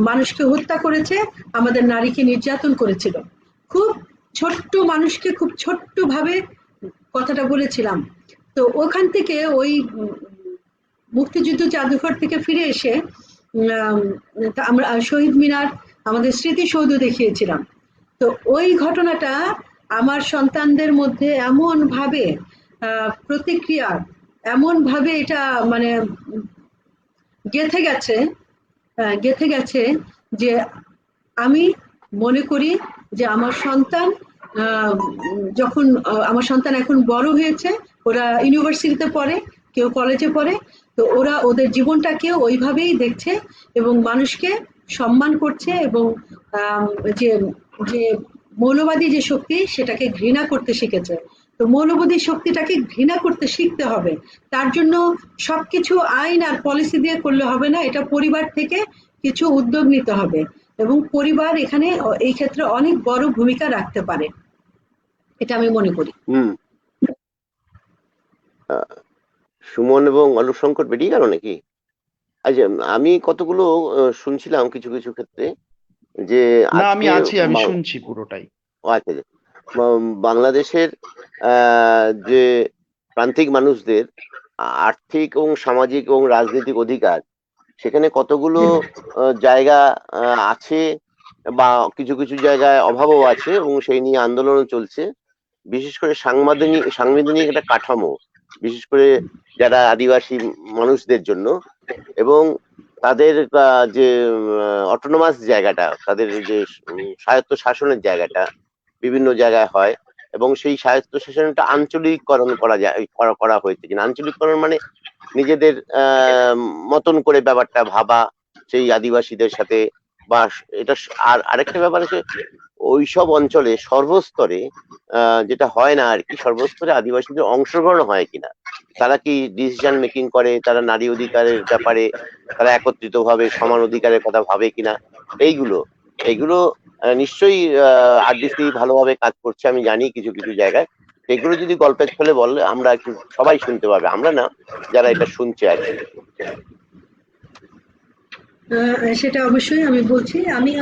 মানুষকে হত্যা করেছে, আমাদের নারীকে নির্যাতন করেছিল। খুব ছোট্ট মানুষকে খুব ছোট্ট ভাবে কথাটা বলেছিলাম। তো ওখান থেকে ওই মুক্তিযুদ্ধ জাদুঘর থেকে ফিরে এসে আমরা শহীদ মিনার, আমাদের স্মৃতিসৌধ দেখিয়েছিলাম। তো ওই ঘটনাটা আমার সন্তানদের মধ্যে এমন ভাবে প্রতিক্রিয়া, এমন ভাবে এটা মানে গেঁথে গেছে যে আমি মনে করি যে আমার সন্তান যখন আমার সন্তান এখন বড় হয়েছে, ওরা ইউনিভার্সিটিতে পড়ে, কেউ কলেজে পড়ে, তো ওরা ওদের জীবনটাকে ওইভাবেই দেখছে এবং মানুষকে সম্মান করছে, এবং যে যে মৌলবাদী যে শক্তি সেটাকে ঘৃণা করতে শিখেছে। তো মৌলবাদী শক্তিটাকে ঘৃণা করতে শিখতে হবে। তার জন্য সবকিছু আইন আর পলিসি দিয়ে করলে হবে না, এটা পরিবার থেকে কিছু উদ্যোগ নিতে হবে, এবং পরিবার এখানে এই ক্ষেত্রে অনেক বড় ভূমিকা রাখতে পারে, এটা আমি মনে করি। সুমন এবং অলোক সংকট বেরিয়ে গেল নাকি? আচ্ছা, আমি কতগুলো শুনছিলাম কিছু কিছু ক্ষেত্রে যে না, আমি আছি, আমি শুনছি পুরোটাই। আচ্ছা, বাংলাদেশের যে প্রান্তিক মানুষদের আর্থিক এবং সামাজিক এবং রাজনৈতিক অধিকার, সেখানে কতগুলো জায়গা আছে বা কিছু কিছু জায়গায় অভাবও আছে, এবং সেই নিয়ে আন্দোলনও চলছে। বিশেষ করে সাংবিধানিক একটা কাঠামো, বিশেষ করে যারা আদিবাসী মানুষদের জন্য, এবং তাদের যে অটোনমাস জায়গাটা, তাদের যে স্বায়ত্ত শাসনের জায়গাটা বিভিন্ন জায়গায় হয়, এবং সেই স্বায়ত্ত শাসনটা আঞ্চলিককরণ করা হয়েছে কিনা। আঞ্চলিককরণ মানে নিজেদের মতন করে ব্যাপারটা ভাবা সেই আদিবাসীদের সাথে, বা এটা আরেকটা ব্যাপার আছে, ওইসব অঞ্চলে সর্বস্তরে যেটা হয় না আর কি, সর্বস্তরে আদিবাসীদের অংশগ্রহণ হয় কিনা, তারা কি ডিসিশন মেকিং করে, তারা নারী অধিকারের ব্যাপারে তারা একত্রিত ভাবে সমান অধিকারের কথা ভাবে কিনা, এইগুলো নিশ্চয়ই আরডিসি ভালোভাবে কাজ করছে, আমি জানি কিছু কিছু জায়গায়। এগুলো যদি গল্পের ছলে বললে আমরা একটু সবাই শুনতে পাবে, আমরা না, যারা এটা শুনছে আর কি। সেটা অবশ্যই আমি বলছি। আমি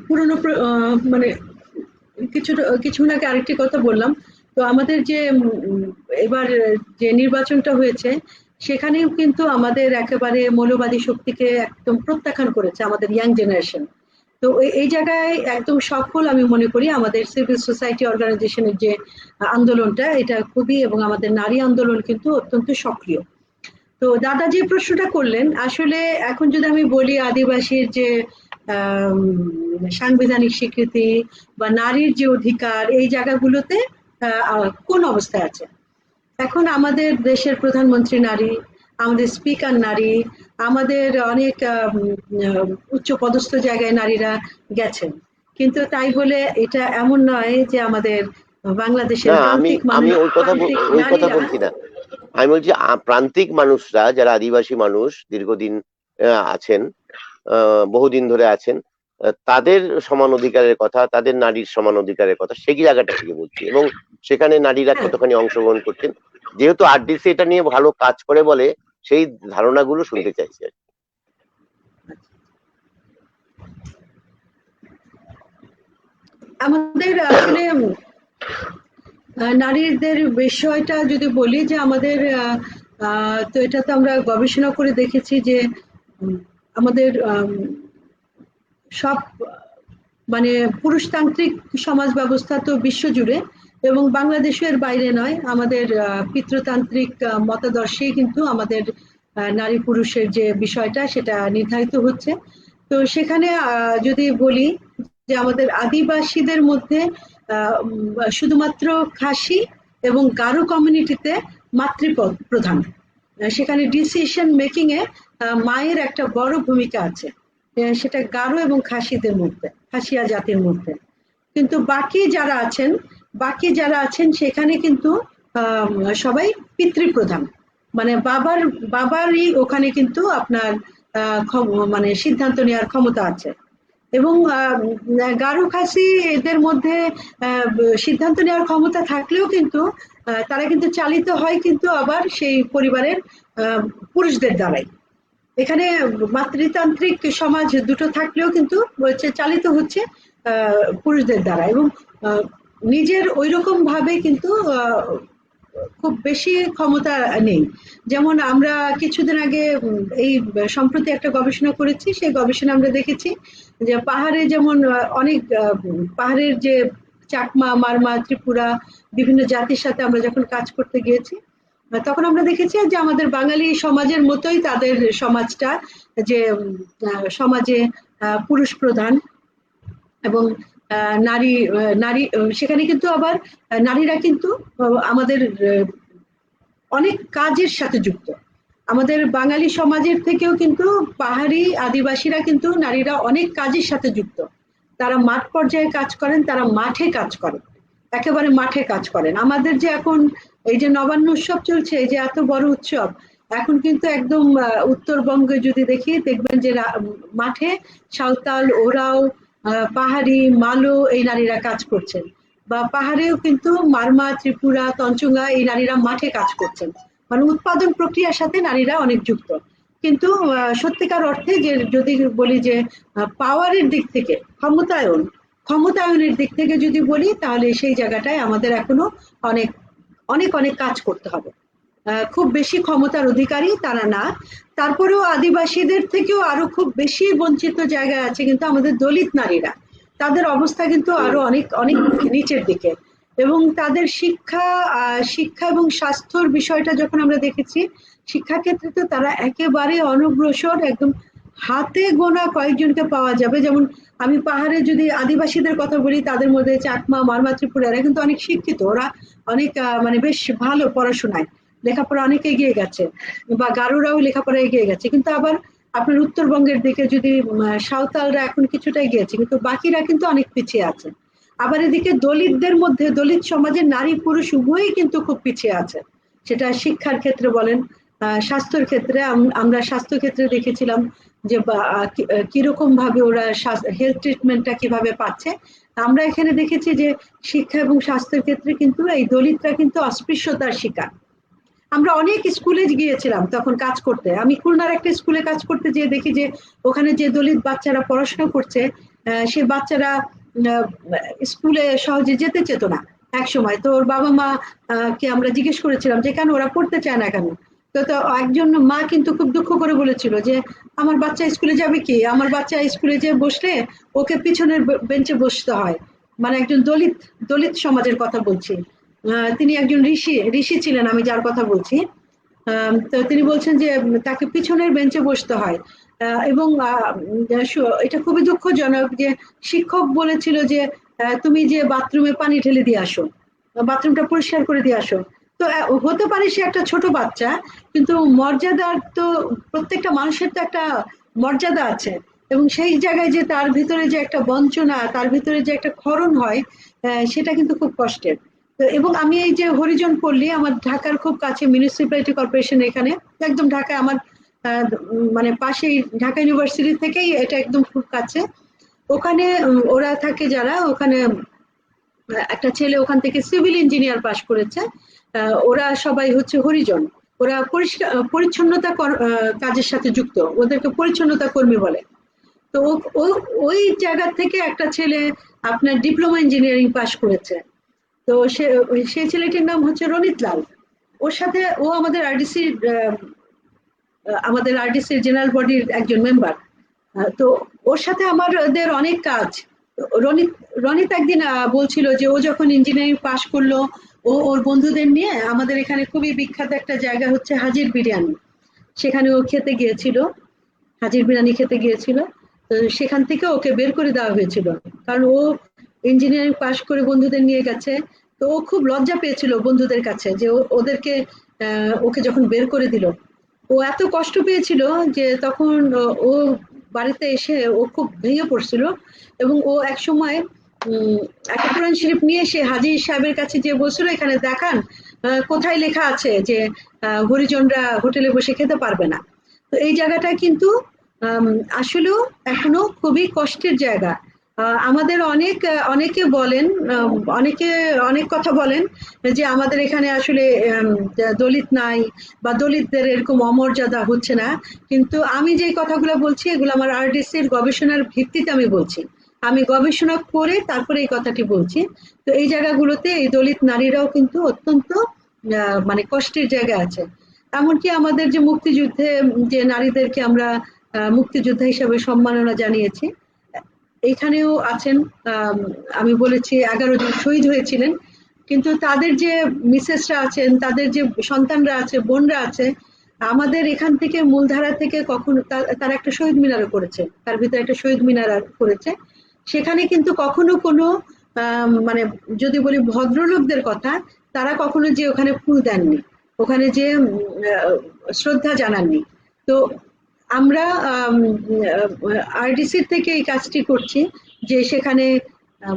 পুরনো মানে কিছুক্ষণ আগে আরেকটি কথা বললাম। তো আমাদের যে এবার যে নির্বাচনটা হয়েছে, সেখানেও কিন্তু আমাদের একেবারে মৌলবাদী শক্তিকে একদম প্রত্যাখ্যান করেছে আমাদের ইয়াং জেনারেশন। তো এই জায়গায় একদম সফল আমি মনে করি আমাদের সিভিল সোসাইটি অর্গানাইজেশনের যে আন্দোলনটা, এটা খুবই, এবং আমাদের নারী আন্দোলন কিন্তু অত্যন্ত সক্রিয়। তো দাদা যে প্রশ্নটা করলেন, আসলে এখন যদি আমি বলি আদিবাসীর যে সাংবিধানিক স্বীকৃতি বা নারীর যে অধিকার, এই জায়গাগুলোতে কোন অবস্থায় আছে। এখন আমাদের দেশের প্রধানমন্ত্রী নারী, আমাদের স্পিকার নারী, আমাদের অনেক উচ্চ পদস্থ জায়গায় নারীরা গেছেন, কিন্তু তাই বলে এটা এমন নয় যে আমাদের বাংলাদেশের না, আমি প্রান্তিক আমি মানুষ, ওই কথা প্রান্তিক ওই কথা নারীরা। বলছি না। আমি বলছি প্রান্তিক মানুষরা, যারা আদিবাসী মানুষ দীর্ঘদিন আছেন, বহুদিন ধরে আছেন, তাদের সমান অধিকারের কথা, তাদের নারীর সমান অধিকারের কথা, সেই জায়গাটা থেকে বলছি। এবং সেখানে নারীরা হ্যাঁ, কতখানি অংশগ্রহণ করছেন, যেহেতু আরডিসি এটা নিয়ে ভালো কাজ করে বলে সেই ধারণাগুলো শুনতে চাইছি আর কি। আমাদের আসলে নারীদের বিষয়টা যদি বলি যে আমাদের তো এটা তো আমরা গবেষণা করে দেখেছি যে আমাদের সব মানে পুরুষতান্ত্রিক সমাজ ব্যবস্থা তো বিশ্বজুড়ে, এবং বাংলাদেশের বাইরে নয়, আমাদের পিতৃতান্ত্রিক মতাদর্শেই কিন্তু আমাদের নারী পুরুষের যে বিষয়টা সেটা নির্ধারিত হচ্ছে। তো সেখানে যদি বলি যে আমাদের আদিবাসীদের মধ্যে শুধুমাত্র খাসি এবং গারো কমিউনিটিতে মাতৃপদ প্রধান, সেখানে ডিসিশন মেকিং এ মায়ের একটা বড় ভূমিকা আছে, সেটা গারো এবং খাসিদের মধ্যে, খাসিয়া জাতির মধ্যে। কিন্তু বাকি যারা আছেন সেখানে কিন্তু সবাই পিতৃপ্রধান, মানে বাবারই ওখানে কিন্তু আপনার মানে সিদ্ধান্ত নেওয়ার ক্ষমতা আছে। এবং গারো খাসি এদের মধ্যে সিদ্ধান্ত নেওয়ার ক্ষমতা থাকলেও কিন্তু তারা কিন্তু চালিত হয় কিন্তু আবার সেই পরিবারের পুরুষদের দ্বারাই। এখানে মাতৃতান্ত্রিক সমাজ দুটো থাকলেও কিন্তু চালিত হচ্ছে পুরুষদের দ্বারা, এবং নিজের ওইরকম ভাবে কিন্তু খুব বেশি ক্ষমতা নেই। যেমন আমরা কিছুদিন আগে এই সম্প্রতি একটা গবেষণা করেছি, সেই গবেষণা আমরা দেখেছি যে পাহাড়ে যেমন অনেক পাহাড়ের যে চাকমা, মারমা, ত্রিপুরা বিভিন্ন জাতির সাথে আমরা যখন কাজ করতে গিয়েছি, তখন আমরা দেখেছি যে আমাদের বাঙালি সমাজের মতোই তাদের সমাজটা, যে সমাজে পুরুষ প্রধান এবং নারী নারী সেখানে কিন্তু আবার নারীরা কিন্তু আমাদের অনেক কাজের সাথে যুক্ত। আমাদের বাঙালি সমাজের থেকেও কিন্তু পাহাড়ি আদিবাসীরা কিন্তু নারীরা অনেক কাজের সাথে যুক্ত। তারা মাঠ পর্যায়ে কাজ করেন, তারা মাঠে কাজ করেন, একেবারে মাঠে কাজ করেন। আমাদের যে এখন এই যে নবান্ন উৎসব চলছে, এই যে এত বড় উৎসব, এখন কিন্তু একদম উত্তরবঙ্গে যদি দেখি দেখবেন যে মাঠে সাঁওতাল, ওরাও, পাহাড়ি, মালো এই নারীরা কাজ করছেন, বা পাহাড়েও কিন্তু মারমা, ত্রিপুরা, তঞ্চঙ্গা এই নারীরা মাঠে কাজ করছেন, মানে উৎপাদন প্রক্রিয়ার সাথে নারীরা অনেক যুক্ত। কিন্তু সত্যিকার অর্থে যে যদি বলি যে পাওয়ারের দিক থেকে, ক্ষমতায়নের দিক থেকে যদি বলি, তাহলে সেই জায়গাটায় আমাদের এখনো অনেক অনেক অনেক কাজ করতে হবে। খুব বেশি ক্ষমতার অধিকারী তারা না, তারপরেও আদিবাসীদের থেকেও আরো খুব বেশি বঞ্চিত জায়গায় আছে কিন্তু আমাদের দলিত নারীরা। তাদের অবস্থা কিন্তু আরো অনেক অনেক নিচের দিকে, এবং তাদের শিক্ষা এবং স্বাস্থ্যর বিষয়টা যখন আমরা দেখেছি, শিক্ষা ক্ষেত্রে তো তারা একেবারে অনগ্রসর, একদম হাতে গোনা কয়েকজনকে পাওয়া যাবে। যেমন আমি পাহাড়ে যদি আদিবাসীদের কথা বলি, তাদের মধ্যে চাকমা, মারমা, ত্রিপুরা এরা কিন্তু অনেক শিক্ষিত, ওরা অনেক মানে বেশ ভালো পড়াশোনায়, লেখাপড়া অনেক এগিয়ে গেছে, বা গারোরাও লেখাপড়া এগিয়ে গেছে। কিন্তু আবার আপনার উত্তরবঙ্গের দিকে যদি সাঁওতালরা এখন কিছুটা এগিয়েছে, কিন্তু বাকিরা কিন্তু অনেক পিছিয়ে আছে। আবার এদিকে দলিতদের মধ্যে, দলিত সমাজের নারী পুরুষ উভয়ই কিন্তু খুব পিছিয়ে আছে, সেটা শিক্ষার ক্ষেত্রে বলেন, স্বাস্থ্যের ক্ষেত্রে। আমরা স্বাস্থ্য ক্ষেত্রে দেখেছিলাম যে কিরকম ভাবে ওরা হেলথ ট্রিটমেন্টটা কিভাবে পাচ্ছে। আমরা এখানে দেখেছি যে শিক্ষা এবং স্বাস্থ্যের ক্ষেত্রে কিন্তু এই দলিতরা কিন্তু অস্পৃশ্যতার শিকার। আমরা অনেক স্কুলে গিয়েছিলাম তখন কাজ করতে, আমি খুলনার একটা স্কুলে কাজ করতে যেয়ে দেখি যে ওখানে যে দলিত বাচ্চারা পড়াশোনা করছে, সে বাচ্চারা স্কুলে সহজে যেতে চেত না এক সময়। তো ওর বাবা মা কে আমরা জিজ্ঞেস করেছিলাম যে কেন ওরা পড়তে চায় না কেন, তো একজন মা কিন্তু খুব দুঃখ করে বলেছিল যে আমার বাচ্চা স্কুলে যাবে কি, আমার বাচ্চা স্কুলে যে বসলে ওকে পিছনের বেঞ্চে বসতে হয়। মানে একজন দলিত সমাজের কথা বলছি, তিনি একজন ঋষি ছিলেন আমি যার কথা বলছি। তো তিনি বলছেন যে তাকে পিছনের বেঞ্চে বসতে হয়, এবং এটা খুবই দুঃখজনক যে শিক্ষক বলেছিল যে তুমি যে বাথরুমে পানি ঢেলে দিয়ে আসো, বাথরুমটা পরিষ্কার করে দিয়ে আসো। তো হতে পারে সে একটা ছোট বাচ্চা, কিন্তু মর্যাদার তো প্রত্যেকটা মানুষের তো একটা মর্যাদা আছে, এবং সেই জায়গায় যে তার ভিতরে যে একটা বঞ্চনা, তার ভিতরে যে একটা ক্ষরণ হয়, সেটা কিন্তু খুব কষ্টের। তো এবং আমি এই যে হরিজন পল্লী, আমার ঢাকার খুব কাছে মিউনিসিপ্যালিটি কর্পোরেশন, এখানে একদম ঢাকায় আমার মানে পাশেই ঢাকা ইউনিভার্সিটি থেকেই এটা একদম খুব কাছে। ওখানে ওরা থাকে যারা ওখানে, একটা ছেলে ওখান থেকে সিভিল ইঞ্জিনিয়ার পাশ করেছে, ওরা সবাই হচ্ছে হরিজন। ওরা পরিষ্কার পরিচ্ছন্নতা কাজের সাথে যুক্ত, ওদেরকে পরিচ্ছন্নতা কর্মী বলে। তো ওই জায়গা থেকে একটা ছেলে আপনার ডিপ্লোমা ইঞ্জিনিয়ারিং পাশ করেছে। তো সেই ছেলেটির নাম হচ্ছে রনিত লাল। ওর সাথে ও আমাদের আরডিসির জেনারেল বডির একজন মেম্বার। তো ওর সাথে আমাদের অনেক কাজ। রনিত রনিত একদিন বলছিল যে ও যখন ইঞ্জিনিয়ারিং পাশ করলো, ওর বন্ধুদের নিয়ে আমাদের এখানে খুবই বিখ্যাত একটা জায়গা হচ্ছে হাজির বিরিয়ানি, সেখানে ও খেতে গিয়েছিল, হাজির বিরিয়ানি খেতে গিয়েছিল। তো সেখান থেকে ওকে বের করে দেওয়া হয়েছিল, কারণ ও ইঞ্জিনিয়ারিং পাশ করে বন্ধুদের নিয়ে গেছে। তো ও খুব লজ্জা পেয়েছিল বন্ধুদের কাছে যে ওদেরকে ওকে যখন বের করে দিল, ও এত কষ্ট পেয়েছিল যে তখন ও বাড়িতে এসে ও খুব ভেঙে পড়ছিল। এবং ও এক সময় একটা কোরআন শরীফ নিয়ে এসে হাজি সাহেবের কাছে যে বলছিল, এখানে দেখান কোথায় লেখা আছে যে হরিজনরা হোটেলে বসে খেতে পারবে না। তো এই জায়গাটা কিন্তু আসলেও এখনো খুবই কষ্টের জায়গা। আমাদের অনেকে বলেন, অনেকে অনেক কথা বলেন যে আমাদের এখানে আসলে দলিত নাই বা দলিতদের এরকম অমর্যাদা হচ্ছে না। কিন্তু আমি যে কথাগুলো বলছি এগুলো আমার আরডিসির গবেষণার ভিত্তিতে আমি বলছি, আমি গবেষণা করে তারপরে এই কথাটি বলছি। তো এই জায়গাগুলোতে এই দলিত নারীরাও কিন্তু অত্যন্ত মানে কষ্টের জায়গা আছে। এমনকি আমাদের যে মুক্তিযুদ্ধে যে নারীদেরকে আমরা মুক্তিযোদ্ধা হিসাবে সম্মাননা জানিয়েছি, এখানেও আছেন। আমি বলেছি 11 জন শহীদ হয়েছিলেন, কিন্তু তাদের যে মিসেসরা আছেন, তাদের যে সন্তানরা আছে, বোনরা আছে, আমাদের এখান থেকে মূলধারা থেকে কখনো তারা একটা শহীদ মিনারও করেছে, তার ভিতরে একটা শহীদ মিনার করেছে। সেখানে কিন্তু কখনো কোনো মানে যদি বলি ভদ্রলোকদের কথা, তারা কখনো যে ওখানে ফুল দেননি, ওখানে যে শ্রদ্ধা জানাননি। তো আমরা আরডিসি থেকে এই কাজটি করছি যে সেখানে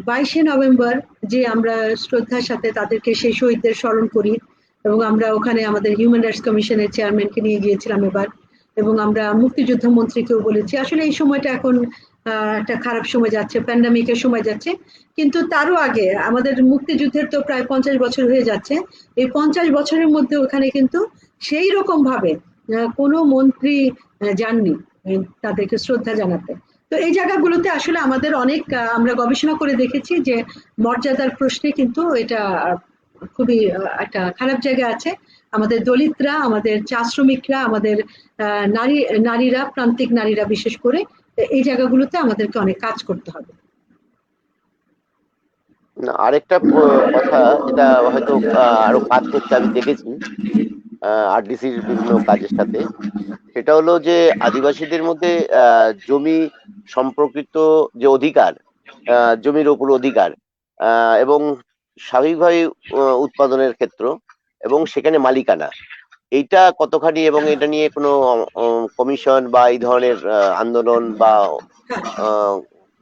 22শে নভেম্বর যে আমরা শ্রদ্ধার সাথে তাদেরকে সেই শহীদদের স্মরণ করি, এবং আমরা ওখানে আমাদের হিউম্যান রাইটস কমিশনের চেয়ারম্যানকে নিয়ে গিয়েছিলাম এবার, এবং আমরা মুক্তিযোদ্ধা মন্ত্রীকেও বলেছি। আসলে এই সময়টা এখন একটা খারাপ সময় যাচ্ছে, প্যান্ডামিকের সময় যাচ্ছে, কিন্তু তারও আগে আমাদের মুক্তিযুদ্ধের তো প্রায় 50 বছর হয়ে যাচ্ছে। এই 50 বছরের মধ্যে ওখানে কিন্তু সেই রকম ভাবে কোনো মন্ত্রী যাননি তাদেরকে শ্রদ্ধা জানাতে। তো এই জায়গাগুলোতে আসলে আমাদের অনেক আমরা গবেষণা করে দেখেছি যে মর্যাদার প্রশ্নে কিন্তু এটা খুবই একটা খারাপ জায়গা আছে। আমাদের দলিতরা, আমাদের চা শ্রমিকরা, আমাদের নারীরা, প্রান্তিক নারীরা বিশেষ করে এই জায়গাগুলোতে আমাদেরকে অনেক কাজ করতে হবে। আরেকটা কথা, এটা হয়তো আরো কাজ করতে আমি দেখেছি আরডিসির বিভিন্ন কাজের সাথে, সেটা হলো যে আদিবাসীদের মধ্যে জমি সম্পর্কিত যে অধিকার, জমির উপর অধিকার এবং স্বাভাবিকভাবে উৎপাদনের ক্ষেত্র এবং সেখানে মালিকানা, এইটা কতখানি, এবং এটা নিয়ে কোনো কমিশন বা এই ধরনের আন্দোলন বা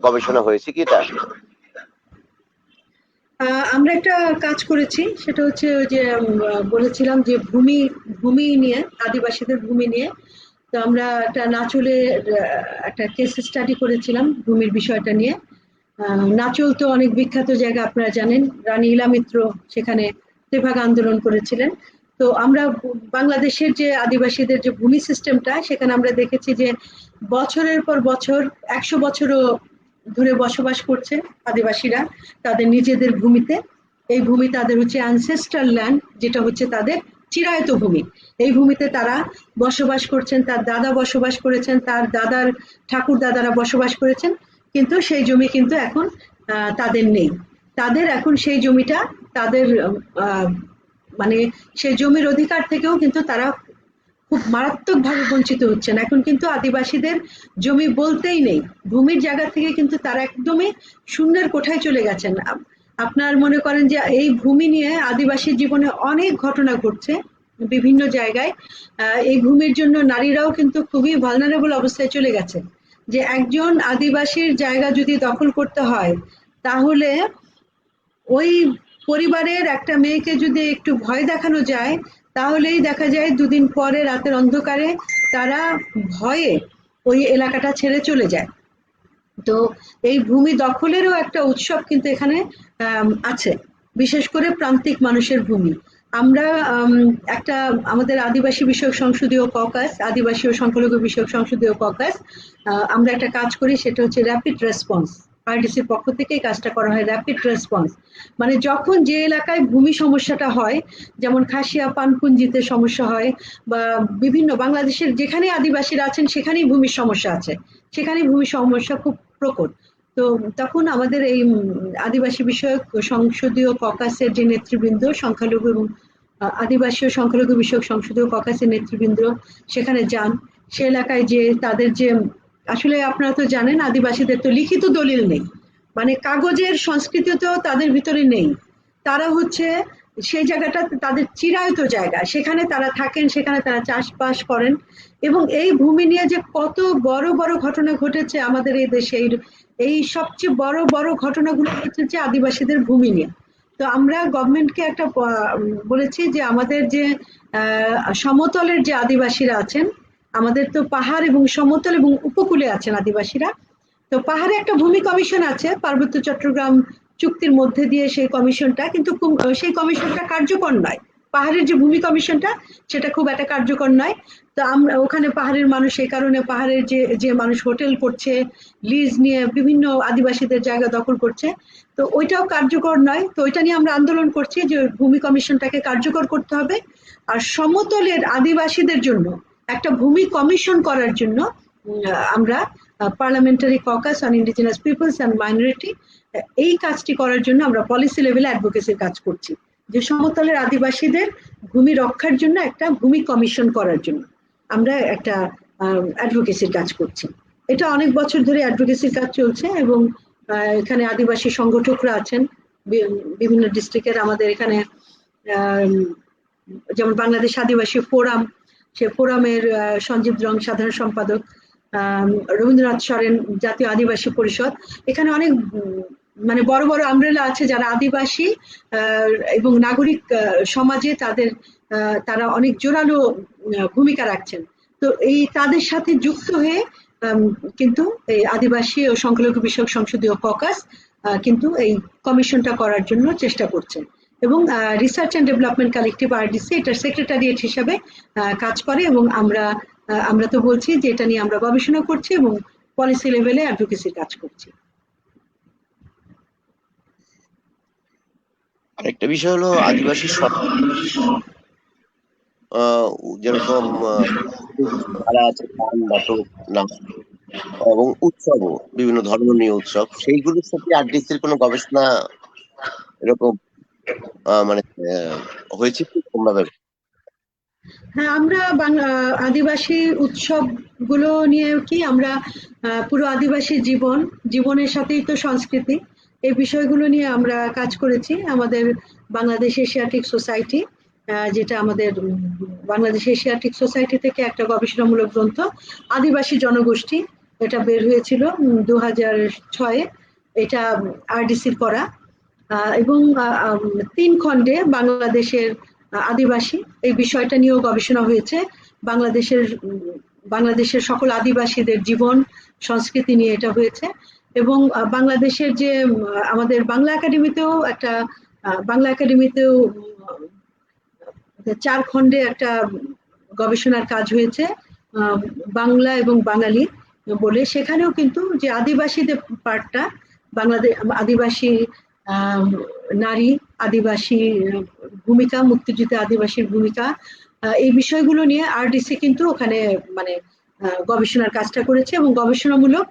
গবেষণা হয়েছে কি? এটা আমরা একটা কাজ করেছি, সেটা হচ্ছে ওই যে বলেছিলাম যে ভূমি নিয়ে, আদিবাসীদের ভূমি নিয়ে। তো আমরা একটা নাচলে একটা কেস স্টাডি করেছিলাম ভূমির বিষয়টা নিয়ে। নাচল তো অনেক বিখ্যাত জায়গা, আপনারা জানেন, রানী ইলা মিত্র সেখানে তেভাগ আন্দোলন করেছিলেন। তো আমরা বাংলাদেশের যে আদিবাসীদের যে ভূমি সিস্টেমটা, সেখানে আমরা দেখেছি যে বছরের পর বছর 100 বছরও ধরে বসবাস করছে আদিবাসীরা তাদের নিজেদের ভূমিতে। এই ভূমি তাদের হচ্ছে অ্যানসেস্ট্রাল ল্যান্ড, যেটা হচ্ছে তাদের চিরায়ত ভূমি। এই ভূমিতে তারা বসবাস করছেন, তার দাদা বসবাস করেছেন, তার দাদার ঠাকুর দাদারা বসবাস করেছেন, কিন্তু সেই জমি কিন্তু এখন তাদের নেই। তাদের এখন সেই জমিটা তাদের মানে সেই জমির অধিকার থেকেও কিন্তু তারা খুব মারাত্মকভাবে বঞ্চিত হচ্ছেন। এখন কিন্তু আদিবাসীদের জমি বলতেই নেই, ভূমির জায়গা থেকে কিন্তু তারা একদমই শূন্যের কোঠায় চলে গেছেন। আপনার মনে করেন যে এই ভূমি নিয়ে আদিবাসী জীবনে অনেক ঘটনা ঘটছে বিভিন্ন জায়গায়। এই ভূমির জন্য নারীরাও কিন্তু খুবই ভালনারেবল অবস্থায় চলে গেছে। যে একজন আদিবাসীর জায়গা যদি দখল করতে হয়, তাহলে ওই পরিবারের একটা মেয়েকে যদি একটু ভয় দেখানো যায়, তাহলেই দেখা যায় দুদিন পরে রাতের অন্ধকারে তারা ভয়ে ওই এলাকাটা ছেড়ে চলে যায়। তো এই ভূমি দখলেরও একটা উৎসব কিন্তু এখানে আছে, বিশেষ করে প্রান্তিক মানুষের ভূমি। আমরা একটা আমাদের আদিবাসী বিষয়ক সংসদীয় ককাস, আদিবাসী ও সংখ্যালঘু বিষয়ক সংসদীয় ককাস, আমরা একটা কাজ করি, সেটা হচ্ছে র্যাপিড রেসপন্স। আরডিসির পক্ষ থেকে এই কাজটা করা হয়, র্যাপিড রেসপন্স। মানে যখন যে এলাকায় ভূমি সমস্যাটা হয়, যেমন খাসিয়া পানপুঞ্জিতে সমস্যা হয়, বা বিভিন্ন বাংলাদেশের যেখানে আদিবাসীরা আছেন সেখানেই ভূমির সমস্যা আছে, সেখানে ভূমি সমস্যা খুব প্রকট। তো তখন আমাদের এই আদিবাসী বিষয়ক সংসদীয় ককাসের যে নেতৃবৃন্দ, সংখ্যালঘু এবং আদিবাসী ও সংখ্যালঘু বিষয়ক সংসদীয় ককাসের নেতৃবৃন্দ সেখানে যান। সে এলাকায় যে তাদের যে, আসলে আপনারা তো জানেন আদিবাসীদের তো লিখিত দলিল নেই, মানে কাগজের সংস্কৃতি তো তাদের ভিতরে নেই। তারা হচ্ছে সেই জায়গাটা তাদের চিরায়ত জায়গা, সেখানে তারা থাকেন, সেখানে তারা চাষবাস করেন। এবং এই ভূমি নিয়ে যে কত বড় বড় ঘটনা ঘটেছে আমাদের এই দেশে, এই সবচেয়ে বড় বড় ঘটনাগুলো হচ্ছে আদিবাসীদের ভূমি নিয়ে। তো আমরা গভর্নমেন্টকে একটা বলেছি যে আমাদের যে সমতলের যে আদিবাসীরা আছেন, আমাদের তো পাহাড় এবং সমতল এবং উপকূলে আছেন আদিবাসীরা। তো পাহাড়ে একটা ভূমি কমিশন আছে পার্বত্য চট্টগ্রাম চুক্তির মধ্যে দিয়ে, সেই কমিশনটা কিন্তু সেই কমিশনটা কার্যকর নয়। পাহাড়ের যে ভূমি কমিশনটা সেটা খুব একটা কার্যকর নয়। তো আমরা ওখানে পাহাড়ের মানুষ, এই কারণে পাহাড়ের যে যে মানুষ হোটেল করছে, লিজ নিয়ে বিভিন্ন আদিবাসীদের জায়গা দখল করছে, তো ওইটাও কার্যকর নয়। তো ওইটা নিয়ে আমরা আন্দোলন করছি যে ভূমি কমিশনটাকে কার্যকর করতে হবে। আর সমতলের আদিবাসীদের জন্য একটা ভূমি কমিশন করার জন্য আমরা parliamentary caucus on indigenous people's and minority, এই কাজটি করার জন্য আমরা পলিসি লেভেলে অ্যাডভোকেসির কাজ করছি, যে সমতলের আদিবাসীদের ভূমি রক্ষার জন্য একটা ভূমি কমিশন করার জন্য আমরা একটা অ্যাডভোকেসির কাজ করছি। এটা অনেক বছর ধরে অ্যাডভোকেসির কাজ চলছে এবং এখানে আদিবাসী সংগঠকরা আছেন বিভিন্ন ডিস্ট্রিক্টের। আমাদের এখানে যেমন বাংলাদেশ আদিবাসী ফোরাম, সে ফোরামের সঞ্জীব রং সাধারণ সম্পাদক, রবীন্দ্রনাথ সরেন জাতীয় আদিবাসী পরিষদ, এখানে অনেক মানে বড় বড় আমব্রেলা আছে যারা আদিবাসী এবং নাগরিক সমাজে তারা অনেক জোরালো ভূমিকা রাখছেন। তো এই তাদের সাথে যুক্ত হয়ে কিন্তু এই আদিবাসী ও সংখ্যালঘু বিষয়ক সংসদীয় ককাস কিন্তু এই কমিশনটা করার জন্য চেষ্টা করছেন। এবং research and development collective RDC এটার সেক্রেটারিয়েট হিসাবে কাজ করে। এবং আমরা তো বলছি যে এটা নিয়ে আমরা গবেষণা করছি এবং পলিসি লেভেলে অ্যাডভোকেসির কাজ করছি। আরেকটা বিষয় হলো আদিবাসী যেরকম ধারা আছে, গান, নাটক, নাচ এবং উৎসবও, বিভিন্ন ধর্মীয় উৎসব, সেইগুলোর সাথে আরডিসির কোনো গবেষণা এরকম মানে হয়েছে কি তোমরা? হ্যাঁ, আমরা আদিবাসী উৎসব গুলো নিয়ে কি আমরা পুরো আদিবাসী জীবনের সাথেই তো সংস্কৃতি, এই বিষয়গুলো নিয়ে আমরা কাজ করেছি। আমাদের বাংলাদেশ এশিয়াটিক সোসাইটি, যেটা আমাদের বাংলাদেশ এশিয়াটিক সোসাইটি থেকে একটা গবেষণামূলক গ্রন্থ আদিবাসী জনগোষ্ঠী, এটা বের হয়েছিল 2006-এ। এটা আরডিসির করা এবং 3 খণ্ডে বাংলাদেশের আদিবাসী এই বিষয়টা নিয়েও গবেষণা হয়েছে। বাংলাদেশের সকল আদিবাসীদের জীবন সংস্কৃতি নিয়ে এটা হয়েছে। এবং বাংলাদেশের যে আমাদের বাংলা একাডেমিতেও 4 খণ্ডে একটা গবেষণার কাজ হয়েছে, বাংলা এবং বাঙালি বলে। সেখানেও কিন্তু যে আদিবাসীদের পার্টটা, বাংলাদেশ আদিবাসী নারী, আদিবাসী ভূমিকা, মুক্তিযুদ্ধে আদিবাসীর ভূমিকা, এই বিষয়গুলো নিয়ে আরডিসি কিন্তু ওখানে মানে গবেষণার কাজটা করেছে। এবং গবেষণামূলক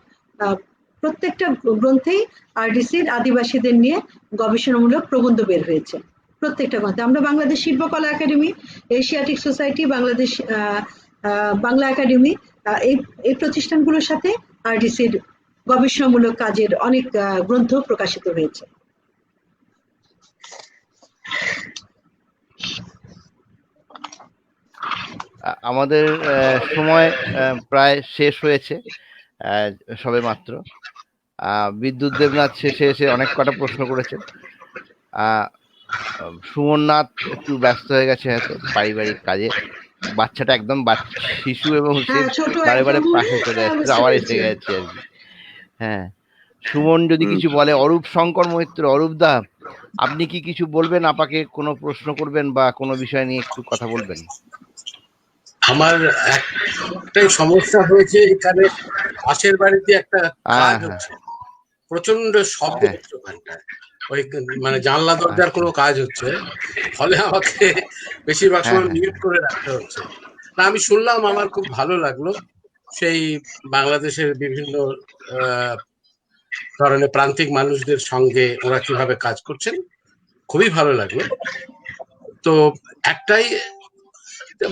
প্রত্যেকটা গ্রন্থেই আরডিসির আদিবাসীদের নিয়ে গবেষণামূলক প্রবন্ধ বের হয়েছে প্রত্যেকটা গ্রন্থে। আমরা বাংলাদেশ শিল্পকলা academy, Asiatic society, Bangladesh Bangla academy, এই এই প্রতিষ্ঠানগুলোর সাথে আরডিসির গবেষণামূলক কাজের অনেক গ্রন্থ প্রকাশিত হয়েছে। আমাদের সময় প্রায় শেষ হয়েছে সবে মাত্র। বিদ্যুৎ দেবনাথ শেষে এসে অনেক কটা প্রশ্ন করেছেন। সুমননাথ একটু ব্যস্ত হয়ে গেছে হয়তো পারিবারিক কাজে, বাচ্চাটা একদম শিশু এবং সে বারে বারে পাশে চলে আসছে, আবার এসে গেছে আর কি। হ্যাঁ, সুমন যদি কিছু বলে। অরূপ শঙ্কর মৈত্র, অরূপ দা আপনি কি কিছু বলবেন? আপাকে কোনো প্রশ্ন করবেন বা কোনো বিষয় নিয়ে একটু কথা বলবেন? আমার একটাই সমস্যা হয়েছে, এখানে পাশের বাড়িতে একটা কাজ হচ্ছে, প্রচন্ড শব্দ হচ্ছে ওখানটায়, ওই মানে জানলা দরজার কোনো কাজ হচ্ছে, ফলে আমাকে বেশিরভাগ সময় মিউট করে রাখতে হচ্ছে। না, আমি শুনলাম, আমার খুব ভালো লাগলো, সেই বাংলাদেশের বিভিন্ন ধরনের প্রান্তিক মানুষদের সঙ্গে ওরা কিভাবে কাজ করছেন, খুবই ভালো লাগলো। তো একটাই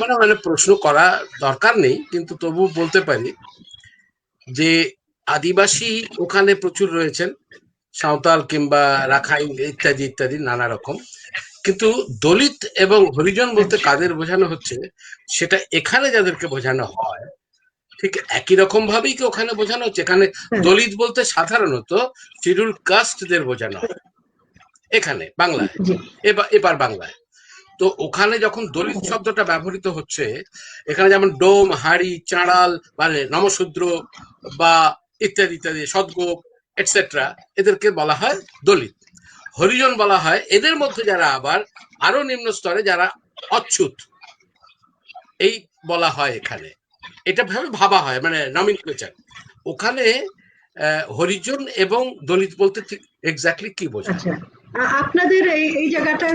মানে প্রশ্ন করা দরকার নেই, কিন্তু তবু বলতে পারি যে আদিবাসী ওখানে প্রচুর রয়েছেন, সাঁওতাল কিংবা রাখাইন ইত্যাদি ইত্যাদি নানা রকম, কিন্তু দলিত এবং হরিজন বলতে কাদের বোঝানো হচ্ছে সেটা এখানে যাদেরকে বোঝানো হয় ঠিক একই রকম ভাবেই কি ওখানে বোঝানো হচ্ছে। এখানে দলিত বলতে সাধারণত শিডিউল কাস্টদের বোঝানো হয় এখানে বাংলায়, এবার বাংলায়। তো ওখানে যখন দলিত শব্দটা ব্যবহৃত হচ্ছে, এখানে যেমন ডোম, হাড়ি, চাঁড়াল, মানে নমশূদ্র বা ইত্যাদি ইত্যাদি, সদগোপ এটসেট্রা, এদেরকে বলা হয় দলিত। হরিজন বলা হয় এদের মধ্যে যারা আবার আরো নিম্ন স্তরে, যারা অচ্যুত, এই বলা হয় এখানে। এটা ভাবে ভাবা হয়, মানে নমিনক্লেচার। ওখানে হরিজন এবং দলিত বলতে ঠিক এক্স্যাক্টলি কি বোঝায়? আপনাদের এই জায়গাটা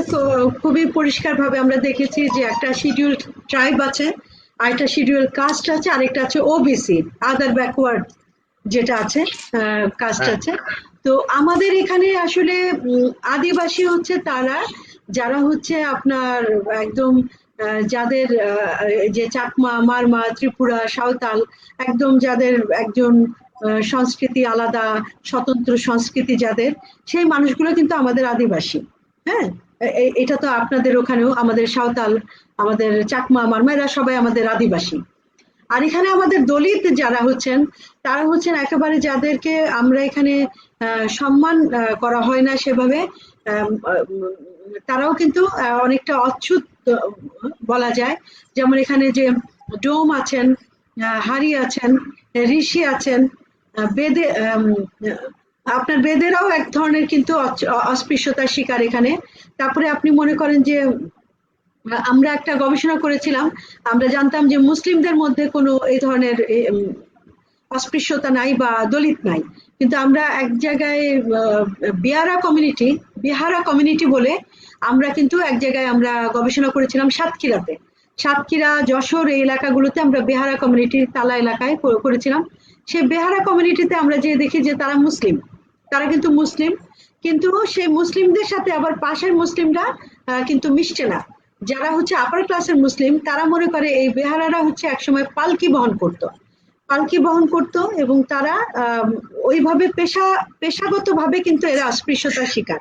খুবই পরিষ্কার ভাবে আমরা দেখেছি যে একটা শিডিউল ট্রাইব আছে, আরেকটা শিডিউল কাস্ট আছে, আরেকটা আছে ওবিসি, আদার ব্যাকওয়ার্ড যেটা আছে কাস্ট আছে। তো আমাদের এখানে আসলে আদিবাসী হচ্ছে তারা যারা হচ্ছে আপনার একদম যাদের যে চাকমা, মারমা, ত্রিপুরা, সাঁওতাল, একদম যাদের একজন সংস্কৃতি আলাদা, স্বতন্ত্র সংস্কৃতি যাদের, সেই মানুষগুলো কিন্তু আমাদের আদিবাসী। হ্যাঁ, এটা তো আপনাদের ওখানেও আমাদের সাঁওতাল, আমাদের চাকমা, মারমা, এরা সবাই আমাদের আদিবাসী। আর এখানে আমাদের দলিত যারা হচ্ছেন তারা হচ্ছেন একেবারে যাদেরকে আমরা এখানে সম্মান করা হয় না সেভাবে, তারাও কিন্তু অনেকটা অচ্যুত বলা যায়। যেমন এখানে যে ডোম আছেন, হারি আছেন, ঋষি আছেন, বেদে আপনার বেদেরাও এক ধরনের কিন্তু অস্পৃশ্যতার শিকার এখানে। তারপরে আপনি মনে করেন যে আমরা একটা গবেষণা করেছিলাম, আমরা জানতাম যে মুসলিমদের মধ্যে কোনো এই ধরনের অস্পৃশ্যতা নাই বা দলিত নাই, কিন্তু আমরা এক জায়গায় বিহারা কমিউনিটি বলে আমরা কিন্তু এক জায়গায় আমরা গবেষণা করেছিলাম সাতক্ষীরাতে, সাতক্ষীরা, যশোর, এই এলাকাগুলোতে আমরা বেহারা কমিউনিটি, তালা এলাকায় করেছিলাম। সেই বেহারা কমিউনিটিতে আমরা যে দেখি যে তারা মুসলিম, তারা কিন্তু মুসলিম, কিন্তু সেই মুসলিমদের সাথে আবার পাশের মুসলিমরা কিন্তু মিশছে না। যারা হচ্ছে আপার ক্লাসের মুসলিম তারা মনে করে এই বেহারারা হচ্ছে একসময় পালকি বহন করতো এবং তারা ওইভাবে পেশাগত ভাবে কিন্তু এরা অস্পৃশ্যতার শিকার।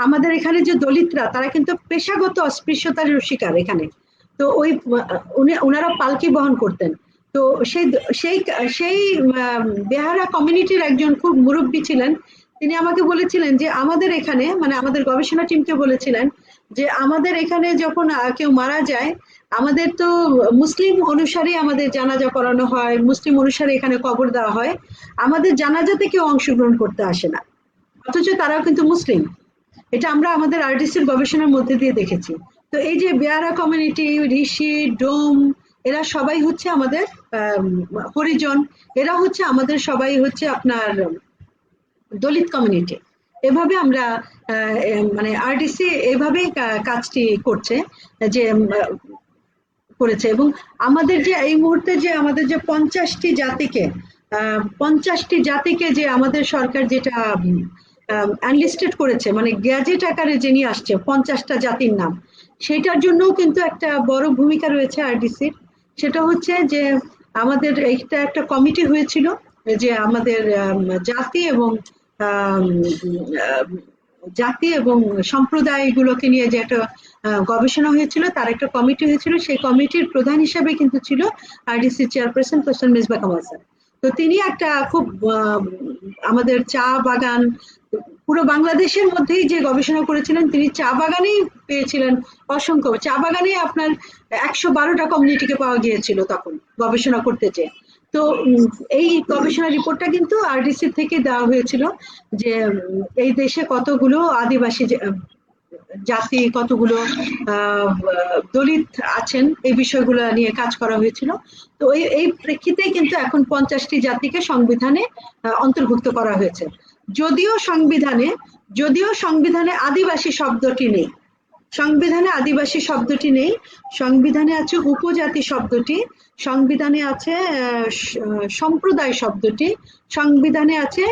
আমাদের এখানে যে দলিতরা তারা কিন্তু পেশাগত অস্পৃশ্যতার শিকার এখানে। তো ওই ওনারা পালকি বহন করতেন। তো সেই বেহারা কমিউনিটির একজন খুব মুরব্বী ছিলেন, তিনি আমাকে বলেছিলেন যে আমাদের এখানে, মানে আমাদের গবেষণা টিমকে বলেছিলেন যে আমাদের এখানে যখন কেউ মারা যায়, আমাদের তো মুসলিম অনুসারে আমাদের জানাজা করানো হয়, মুসলিম অনুসারে এখানে কবর দেওয়া হয়, আমাদের জানাজাতে কেউ অংশগ্রহণ করতে আসে না, অথচ তারাও কিন্তু মুসলিম। এটা আমরা আমাদের আরডিসির গবেষণার মধ্যে দিয়ে দেখেছি। তো এই যে বেহারা কমিউনিটি, ঋষি, ডোম, এরা সবাই হচ্ছে আমাদের হরিজন, এরা হচ্ছে আমাদের সবাই হচ্ছে আপনার দলিত কমিউনিটি। এভাবে আমরা মানে আরডিসি এভাবেই কাজটি করেছে। এবং আমাদের যে এই মুহূর্তে যে আমাদের যে 50টি জাতিকে যে আমাদের সরকার যেটা আনলিস্টেড করেছে, মানে গ্যাজেট আকারে যে নিয়ে আসছে 50টা জাতির নাম, সেটার জন্যও কিন্তু একটা বড় ভূমিকা রয়েছে আরডিসির। সেটা হচ্ছে যে আমাদের এইটা একটা কমিটি হয়েছিল, যে আমাদের আম, আম, জাতি এবং সম্প্রদায়গুলোকে নিয়ে যে একটা গবেষণা হয়েছিল, তার একটা কমিটি হয়েছিল। সেই কমিটির প্রধান হিসেবে কিন্তু ছিল RDC chairperson professor Misbah Kamal sir. তো তিনি একটা খুব আমাদের চা বাগান, পুরো বাংলাদেশের মধ্যেই যে গবেষণা করেছিলেন, তিনি চা বাগানেই পেয়েছিলেন অসংখ্য। চা বাগানে আপনার 112টা কমিউনিটিকে পাওয়া গিয়েছিল তখন গবেষণা করতে চেয়ে। তো এই গবেষণা রিপোর্টটা কিন্তু আরডিসি থেকে দেওয়া হয়েছিল, যে এই দেশে কতগুলো আদিবাসী জাতি, কতগুলো দলিত আছেন, এই বিষয়গুলো নিয়ে কাজ করা হয়েছিল। তো এই প্রেক্ষিতেই কিন্তু এখন 50টি জাতিকে সংবিধানে অন্তর্ভুক্ত করা হয়েছে। যদিও সংবিধানে আদিবাসী শব্দটি নেই, সংবিধানে আদিবাসী শব্দটি নেই, সংবিধানে আছে উপজাতি শব্দটি, সংবিধানে আছে সম্প্রদায় শব্দটি, সংবিধানে আছে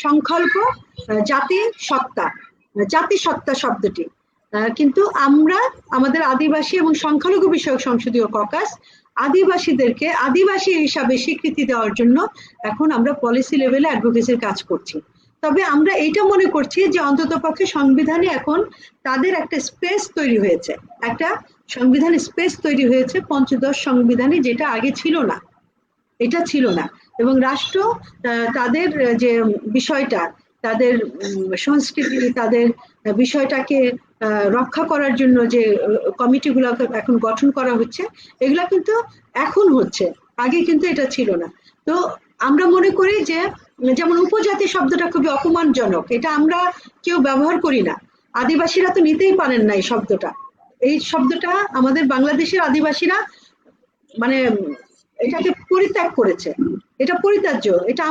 সংখ্যালঘু জাতিসত্তা শব্দটি। কিন্তু আমরা আমাদের আদিবাসী এবং সংখ্যালঘু বিষয়ক সংসদীয় ককাস আদিবাসীদেরকে আদিবাসী হিসাবে স্বীকৃতি দেওয়ার জন্য এখন আমরা পলিসি লেভেলে অ্যাডভোকেসির কাজ করছি। তবে আমরা এইটা মনে করছি যে অন্ততপক্ষে সংবিধানে এখন তাদের একটা স্পেস তৈরি হয়েছে, একটা সংবিধানে স্পেস তৈরি হয়েছে পঞ্চদশ সংবিধানে, যেটা আগে ছিল না, এটা ছিল না। এবং রাষ্ট্র তাদের যে বিষয়টা, তাদের সংস্কৃতি, তাদের বিষয়টাকে রক্ষা করার জন্য যে কমিটিগুলো এখন গঠন করা হচ্ছে, এগুলা কিন্তু এখন হচ্ছে, আগে কিন্তু এটা ছিল না। তো আমরা মনে করি যে যেমন উপজাতি শব্দটা খুবই অপমানজনক, এটা আমরা কেউ ব্যবহার করি না। আদিবাসীরা তো নিতেই পারেন না এই শব্দটা। এই শব্দটা আমাদের বাংলাদেশের আদিবাসীরা মানে এটাকে পরিত্যাগ করেছে, এটা পরিত্যাজ্য, এটা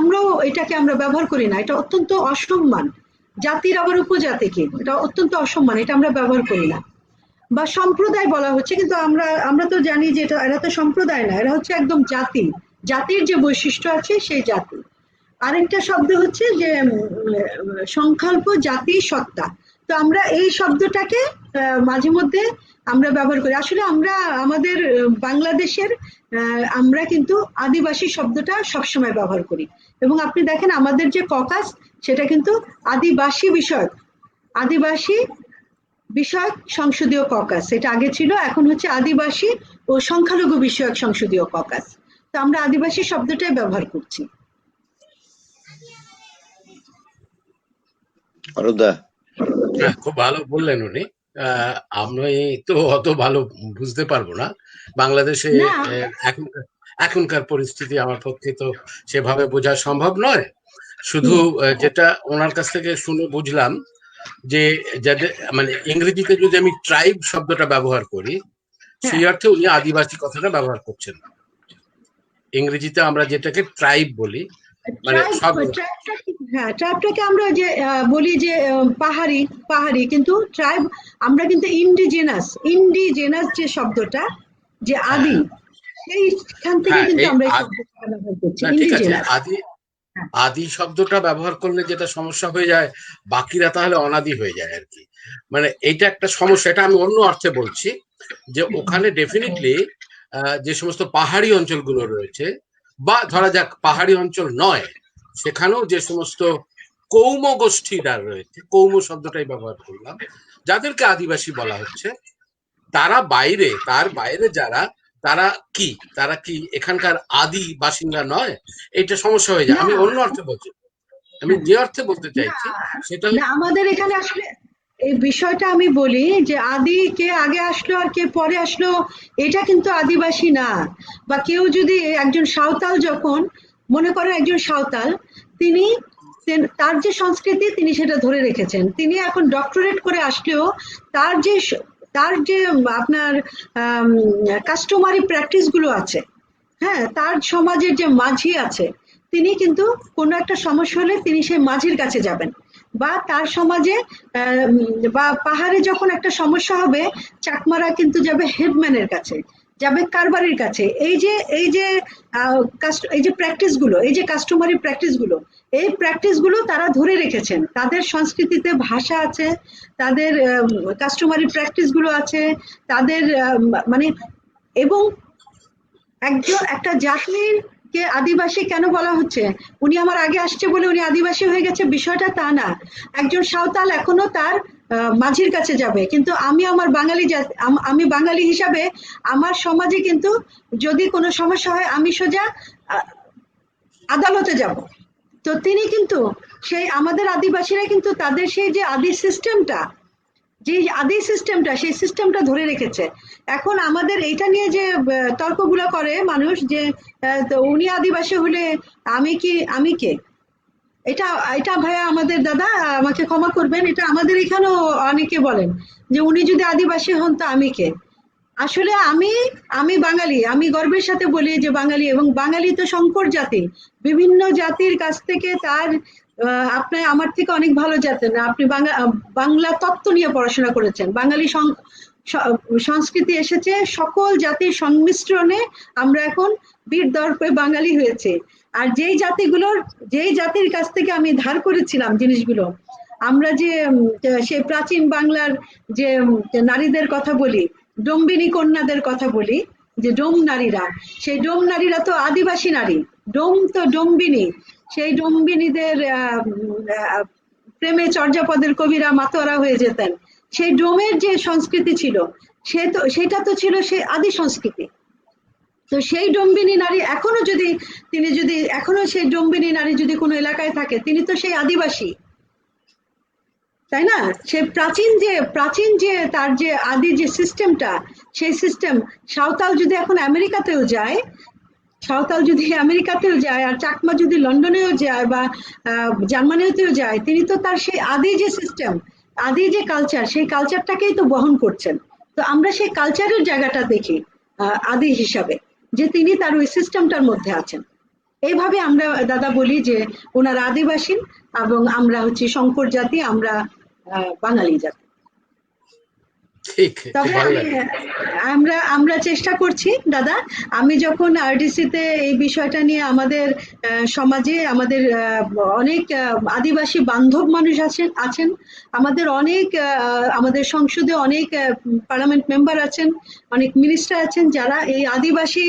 এটাকে আমরা ব্যবহার করি না, এটা অত্যন্ত অসম্মান। জাতির আবার উপজাতিকে, এটা অত্যন্ত অসম্মান, এটা আমরা ব্যবহার করি না। বা সম্প্রদায় বলা হচ্ছে, কিন্তু আমরা তো জানি যে এরা তো সম্প্রদায় না, এরা হচ্ছে একদম জাতির যে বৈশিষ্ট্য আছে সেই জাতি। আরেকটা শব্দ হচ্ছে যে সংখ্যালঘু জাতি সত্তা। তো আমরা এই শব্দটাকে মাঝে মধ্যে আমরা ব্যবহার করি। আসলে আমরা আমাদের বাংলাদেশের আমরা কিন্তু আদিবাসী শব্দটা সবসময় ব্যবহার করি। এবং আপনি দেখেন আমাদের যে ককাস, সেটা কিন্তু আদিবাসী বিষয়ক সংসদীয় ককাস, এটা আগে ছিল, এখন হচ্ছে আদিবাসী ও সংখ্যালঘু বিষয়ক সংসদীয় ককাস। তো আমরা আদিবাসী শব্দটাই ব্যবহার করছি। খুব ভালো বললেন উনি। আমি তো অত ভালো বুঝতে পারবো না বাংলাদেশে এখনকার পরিস্থিতি, আমার পক্ষে তো সেভাবে বোঝা সম্ভব নয়। শুধু যেটা ওনার কাছ থেকে শুনে বুঝলাম যে যাদের মানে ইংরেজিতে যদি আমি ট্রাইব শব্দটা ব্যবহার করি, সেই অর্থে উনি আদিবাসী কথাটা ব্যবহার করছেন। ইংরেজিতে আমরা যেটাকে ট্রাইব বলি, মানে হ্যাঁ, ট্রাইবটাকে আমরা যে বলি যে পাহাড়ি, কিন্তু ট্রাইব আমরা কিন্তু ইন্ডিজেনাস যে শব্দটা, যে আদি, সেইখান থেকে কিন্তু আমরা এই শব্দটা ব্যবহার করছি, ইন্ডিজেনাস। আদি শব্দটা ব্যবহার করলে যেটা সমস্যা হয়ে যায়, বাকিরা তাহলে অনাদি হয়ে যায় আর কি। মানে এটা একটা সমস্যা, এটা আমি অন্য অর্থে বলছি যে ওখানে ডেফিনেটলি যে সমস্ত পাহাড়ি অঞ্চলগুলো রয়েছে, বা ধরা যাক পাহাড়ি অঞ্চল নয়, সেখানেও যে সমস্ত কৌম গোষ্ঠীরা রয়েছে, কৌম শব্দটাই ব্যবহার করলাম, যাদেরকে আদিবাসী বলা হচ্ছে, তার বাইরে যারা, তারা কি এখানকার আদি বাসিন্দা নয়? এটা সমস্যা হয়ে যায়। আমি অন্য অর্থে বলছি, আমি যে অর্থে বলতে চাইছি সেটা আমাদের এখানে আসলে এই বিষয়টা আমি বলি যে আদি কে আগে আসলো আর কে পরে আসলো, এটা কিন্তু আদিবাসী না। বা কেউ যদি একজন সাঁওতাল, যখন মনে করেন একজন সাঁওতাল, তিনি তার যে সংস্কৃতি তিনি সেটা ধরে রেখেছেন, তিনি এখন ডক্টরেট করে আসলেও তার যে আপনার কাস্টমারি প্র্যাকটিস গুলো আছে, হ্যাঁ, তার সমাজের যে মাঝি আছে, তিনি কিন্তু কোনো একটা সমস্যা হলে তিনি সেই মাঝির কাছে যাবেন। বা তার সমাজে বা পাহাড়ে যখন একটা সমস্যা হবে, চাকমারা কিন্তু যাবে হেডম্যানের কাছে, যাবে কারবারির কাছে। এই যে প্র্যাকটিস গুলো, এই যে কাস্টমারি প্র্যাকটিস গুলো, এই প্র্যাকটিস গুলো তারা ধরে রেখেছেন। তাদের সংস্কৃতিতে ভাষা আছে, তাদের কাস্টমারি প্র্যাকটিস গুলো আছে, তাদের মানে এবং একটা জাতির কে আদিবাসী কেন বলা হচ্ছে? উনি আমার আগে আসছে বলে উনি আদিবাসী হয়ে গেছে, বিষয়টা তা না। একজন সাঁওতাল এখনো তার মাঝির কাছে যাবে, কিন্তু আমি আমার আমি বাঙালি হিসাবে আমার সমাজে কিন্তু যদি কোনো সমস্যা হয় আমি সোজা আদালতে যাব। তো তিনি কিন্তু সেই আমাদের আদিবাসীরা কিন্তু তাদের সেই যে আদি সিস্টেমটা সেই সিস্টেমটা ধরে রেখেছে। এখন আমাদের এইটা নিয়ে যে তর্কগুলো করে মানুষ যে তো উনি আদিবাসী হলে আমি কে, এটা ভাইয়া আমাদের দাদা আমাকে ক্ষমা করবেন, এটা আমাদের এখানেও অনেকে বলেন যে উনি যদি আদিবাসী হন তো আমি কে। আসলে আমি বাঙালি, আমি গর্বের সাথে বলি যে বাঙালি, এবং বাঙালি তো সংকর জাতি, বিভিন্ন জাতির কাছ থেকে তার আপনি আমার থেকে অনেক ভালো জানেন, আপনি বাংলা তত্ত্ব নিয়ে পড়াশোনা করেছেন। বাঙালি সংস্কৃতি এসেছে সকল জাতির সংমিশ্রণে, আমরা এখন বীর দর্পে বাঙালি হয়েছে। আর যেই জাতির কাছ থেকে আমি ধার করেছিলাম জিনিসগুলো, আমরা যে সেই প্রাচীন বাংলার যে নারীদের কথা বলি, ডোম্বিনী কন্যাদের কথা বলি, যে ডোম নারীরা, সেই ডোম নারীরা তো আদিবাসী নারী, ডোম তো ডোম্বিনী, সেই ডোম্বিনীদের প্রেমে চর্যাপদের কবিরা মাতোয়ারা হয়ে যেতেন। সেই ডোমের যে সংস্কৃতি ছিল সেটা তো ছিল সেই আদি সংস্কৃতি। তো সেই ডোম্বিনী নারী এখনো সেই ডোম্বিনী নারী যদি কোনো এলাকায় থাকে, তিনি তো সেই আদিবাসী, তাই না? সে প্রাচীন যে তার যে আদি যে সিস্টেমটা, সেই সিস্টেম সাঁওতাল যদি এখন আমেরিকাতেও যায়, আর চাকমা যদি লন্ডনেও যায় বা জার্মানিতেও যায়, তিনি তো তার সেই আদি যে সিস্টেম, আদি যে কালচার, সেই কালচারটাকেই তো বহন করছেন। তো আমরা সেই কালচারের জায়গাটা দেখি আদি হিসাবে, যে তিনি তার ওই সিস্টেমটার মধ্যে আছেন। এইভাবে আমরা দাদা বলি যে ওনারা আদিবাসী এবং আমরা হচ্ছে সংকর জাতি, আমরা বাঙালি জাতি। তবে আমরা চেষ্টা করছি দাদা, আমি যখন আরডিসি তে এই বিষয়টা নিয়ে আমাদের সমাজে আমাদের অনেক আদিবাসী বান্ধব মানুষ আছেন, আমাদের আমাদের সংসদে অনেক পার্লামেন্ট মেম্বার আছেন, অনেক মিনিস্টার আছেন, যারা এই আদিবাসী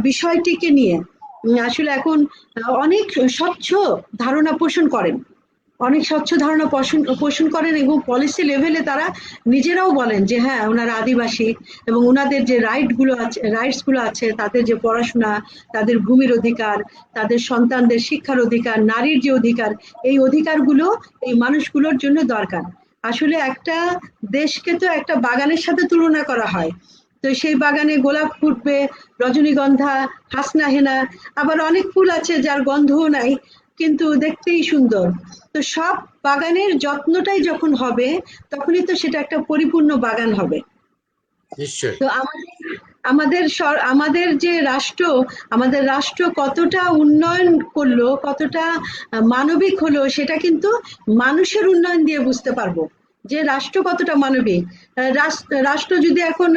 বিষয়টিকে নিয়ে আসলে এখন অনেক স্বচ্ছ ধারণা পোষণ করেন, এবং পলিসি লেভেলে তারা নিজেরাও বলেন যে হ্যাঁ ওনারা আদিবাসী, এবং ওনাদের যে রাইটস গুলো আছে, তাদের যে পড়াশোনা, তাদের ভূমির অধিকার, তাদের সন্তানদের শিক্ষার অধিকার, নারীর যে অধিকার, এই অধিকারগুলো এই মানুষগুলোর জন্য দরকার। আসলে একটা দেশকে তো একটা বাগানের সাথে তুলনা করা হয়, তো সেই বাগানে গোলাপ ফুটবে, রজনীগন্ধা, হাসনা হেনা, আবার অনেক ফুল আছে যার গন্ধও নাই কিন্তু দেখতেই সুন্দর। তো সব বাগানের যত্নটাই যখন হবে, তখনই তো সেটা একটা পরিপূর্ণ বাগান হবে। তো আমাদের যে রাষ্ট্র কতটা উন্নয়ন করলো, কতটা মানবিক হলো, সেটা কিন্তু মানুষের উন্নয়ন দিয়ে বুঝতে পারবো যে রাষ্ট্র কতটা মানবিক। রাষ্ট্র যদি এখন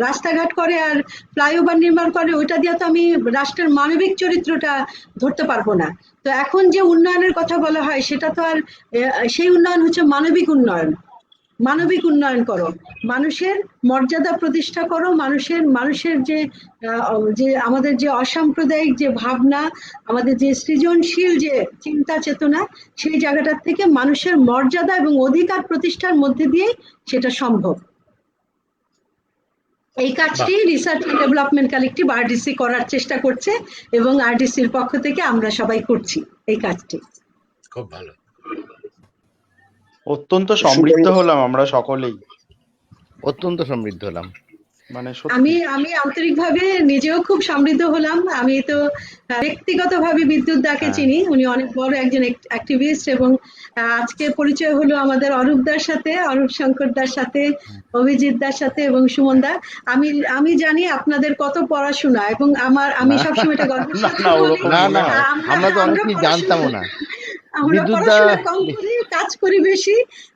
রাস্তাঘাট করে আর ফ্লাইওভার নির্মাণ করে, ওইটা দিয়ে তো আমি রাষ্ট্রের মানবিক চরিত্রটা ধরতে পারবো না। তো এখন যে উন্নয়নের কথা বলা হয়, সেটা তো আর সেই উন্নয়ন হচ্ছে মানবিক উন্নয়ন করো, মানুষের মর্যাদা প্রতিষ্ঠা করো, মানুষের যে আমাদের যে অসাম্প্রদায়িক যে ভাবনা, আমাদের যে সৃজনশীল যে চিন্তা চেতনা, সেই জায়গাটার থেকে মানুষের মর্যাদা এবং অধিকার প্রতিষ্ঠার মধ্যে দিয়ে সেটা সম্ভব। এই কাজটি research and development collective RDC করার চেষ্টা করছে, এবং আরডিসির পক্ষ থেকে আমরা সবাই করছি এই কাজটি। খুব ভালো, অত্যন্ত সমৃদ্ধ হলাম আমরা সকলেই, অত্যন্ত সমৃদ্ধ হলাম। মানে আমি আন্তরিকভাবে নিজেও খুব সমৃদ্ধ হলাম। আমি তো ব্যক্তিগতভাবে বিদ্যুৎ দাকে চিনি, উনি অনেক বড় একজন অ্যাক্টিভিস্ট, এবং আজকে পরিচয় হলো আমাদের অরূপদার সাথে, অরূপ শঙ্করদার সাথে, অভিজিৎ দার সাথে এবং সুমন দা। আমি জানি আপনাদের কত পড়াশোনা, এবং আমি সবসময় এটা গর্বের সাথে বলি, আমরা তো অনেকেই জানতামও না। আমরা পড়াশোনা কম করি, কাজ করি বেশি,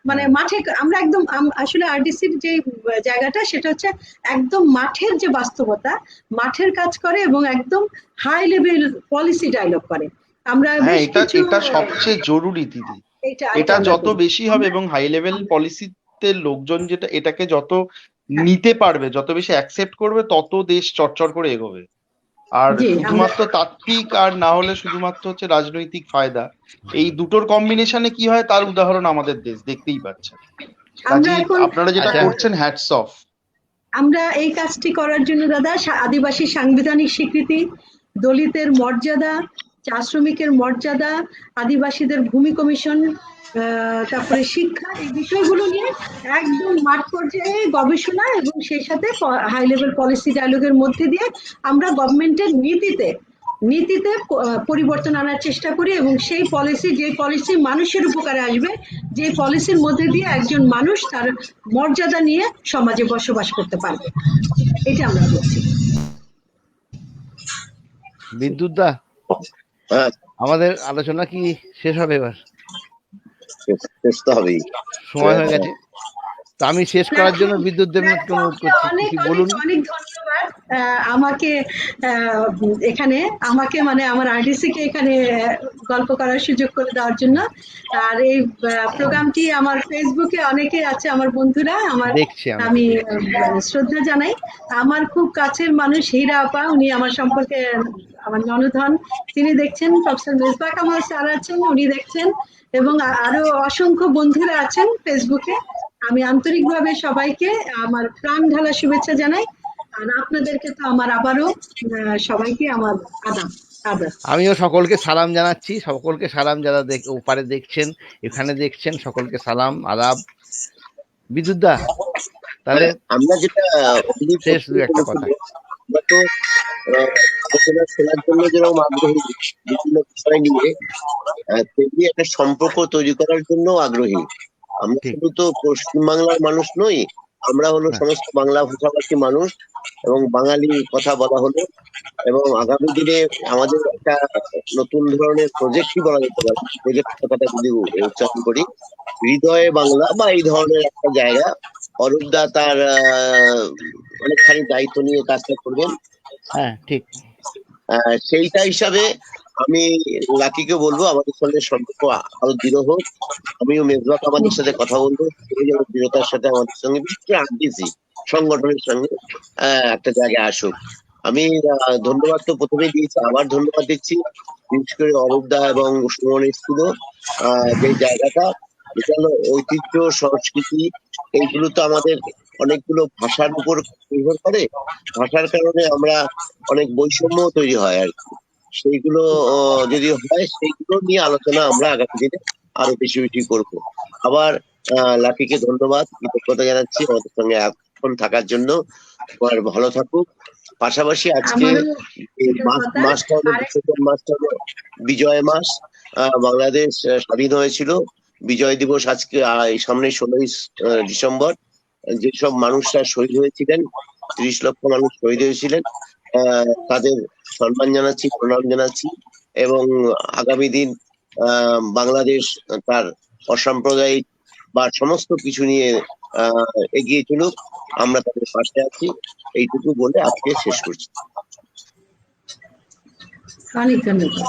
মানে মাঠে আমরা একদম আসলে আরডিসির যে জায়গাটা, সেটা হচ্ছে একদম মাঠের যে বাস্তবতা, মাঠের কাজ করে এবং একদম হাই লেভেল পলিসি ডায়লগ করে। আমরা এটা সবচেয়ে জরুরি দিদি, এটা যত বেশি হবে এবং হাই লেভেল পলিসিতে লোকজন এটাকে যত নিতে পারবে, যত বেশি অ্যাকসেপ্ট করবে, তত দেশ চড়চড় করে এগোবে। আর জি, শুধুমাত্র তাত্ত্বিক আর না হলে শুধুমাত্র হচ্ছে রাজনৈতিক ফায়দা, এই দুটোর কম্বিনেশনে কি হয় তার উদাহরণ আমাদের দেশ, দেখতেই পাচ্ছেন। আমরা কাজেই এখন আপনারা যেটা আচ্ছা। করছেন, হ্যাটস অফ। আমরা এই কাজটি করার জন্য দাদা আদিবাসী সাংবিধানিক স্বীকৃতি, দলিতের মর্যাদা, চা শ্রমিকের মর্যাদা, আদিবাসীদের ভূমি কমিশন, তারপরে শিক্ষা, এই বিষয়গুলো নিয়ে একদম মাঠ পর্যায়ে গবেষণা এবং সেই সাথে হাই লেভেল পলিসি ডায়ালগের মধ্যে দিয়ে আমরা গভর্নমেন্টের নীতিতে পরিবর্তন আনার চেষ্টা করি, এবং সেই পলিসি, যে পলিসি মানুষের উপকারে আসবে, যে পলিসির মধ্যে দিয়ে একজন মানুষ তার মর্যাদা নিয়ে সমাজে বসবাস করতে পারবে, এটা আমরা করছি। বিদ্যুৎ দা, হ্যাঁ, আমাদের আলোচনা কি শেষ হবে এবার? শেষ তো হবেই। সময় হয়ে গেছে। তো আমি শেষ করার জন্য বিদ্যুৎ দেবনাথকে অনুরোধ করছি, অনেক কিছু অনেক বলুন। অনেক ধন্যবাদ আমাকে এখানে মানে আমার আরডিসি কে এখানে গল্প করার সুযোগ করে দেওয়ার জন্য। আর এই প্রোগ্রামটি আমার ফেসবুকে অনেকে আছে, আমার বন্ধুরা, দেখছি আমি শ্রদ্ধা জানাই। আমার খুব কাছের মানুষ হীরা আপা, উনি আমার সম্পর্কে আমার ননদ হন, তিনি দেখছেন। প্রফেসর মেজবা কামাল স্যার আছেন, উনি দেখছেন, এবং আরো অসংখ্য বন্ধুরা আছেন ফেসবুকে। আমি আন্তরিকভাবে সবাইকে আমার প্রাণ ঢালা শুভেচ্ছা জানাই। আর আপনাদেরকে তো আমার আবারও সবাইকে আমার আদাব। আমিও সকলকে সালাম জানাচ্ছি, সকলকে সালাম, যারা ওপারে দেখছেন, এখানে দেখছেন, সকলকে সালাম আদাব। বিদ্যুৎ দা, তাহলে আমরা যেটা শেষ দু একটা কথা। আমরা তো আলোচনা শোনার জন্য যেরকম আগ্রহী বিভিন্ন বিষয় নিয়ে, তেমনি একটা সম্পর্ক তৈরি করার জন্য আগ্রহী। আমরা শুধু তো পশ্চিমবাংলার মানুষ নই, আমরা হলো সমস্ত বাংলা ভাষাভাষী মানুষ, এবং বাঙালি কথা বলা হলো, এবং আগামী দিনে আমাদের একটা নতুন ধরনের প্রজেক্টই বলা যেতে পারে। প্রজেক্ট কথাটা যদি উচ্চারণ করি, হৃদয়ে বাংলা বা এই ধরনের একটা জায়গা, অরূপদা তার অনেকখানি দায়িত্ব নিয়ে কাজটা করবেন। হ্যাঁ, ঠিক। সেইটা হিসাবে আমি লাকিকে বলবো আমাদের সঙ্গে সম্পর্ক আরো দৃঢ় হোক। আমিও মেজবা কামালের সাথে কথা বলবো, দৃঢ়তার সাথে আমাদের সঙ্গে, বিশেষ করে আরডিসি সংগঠনের সঙ্গে একটা জায়গায় আসুক। আমি ধন্যবাদ তো প্রথমেই দিয়েছি, আবার ধন্যবাদ দিচ্ছি, বিশেষ করে অরূপদা এবং সুমনের ছিল যে জায়গাটা, এটা হলো ঐতিহ্য, সংস্কৃতি, এইগুলো তো আমাদের অনেকগুলো ভাষার উপর নির্ভর করে। ভাষার কারণে আমরা অনেক বৈষম্য তৈরি হয় আর কি, সেইগুলো যদি হয় সেইগুলো নিয়ে আলোচনা আমরা আগামী দিনে আরো বেশি বেশি করবো। আবার লাকিকে ধন্যবাদ, কৃতজ্ঞতা জানাচ্ছি আমাদের সঙ্গে এখন থাকার জন্য। ভালো থাকুক। পাশাপাশি আজকে মাসটা হলো মাসটা হলো বিজয় মাস। বাংলাদেশ স্বাধীন হয়েছিল, বিজয় দিবস আজকে সামনে 16ই ডিসেম্বর। যেসব মানুষরা শহীদ হয়েছিলেন, 30 লক্ষ মানুষ শহীদ হয়েছিলেন, তাদের সম্মান জানাচ্ছি, প্রণাম জানাচ্ছি, এবং আগামী দিন বাংলাদেশ তার অসাম্প্রদায়িক বা সমস্ত কিছু নিয়ে এগিয়ে চলুক, আমরা তাদের পাশে আছি, এইটুকু বলে আজকে শেষ করছি। অনেক ধন্যবাদ।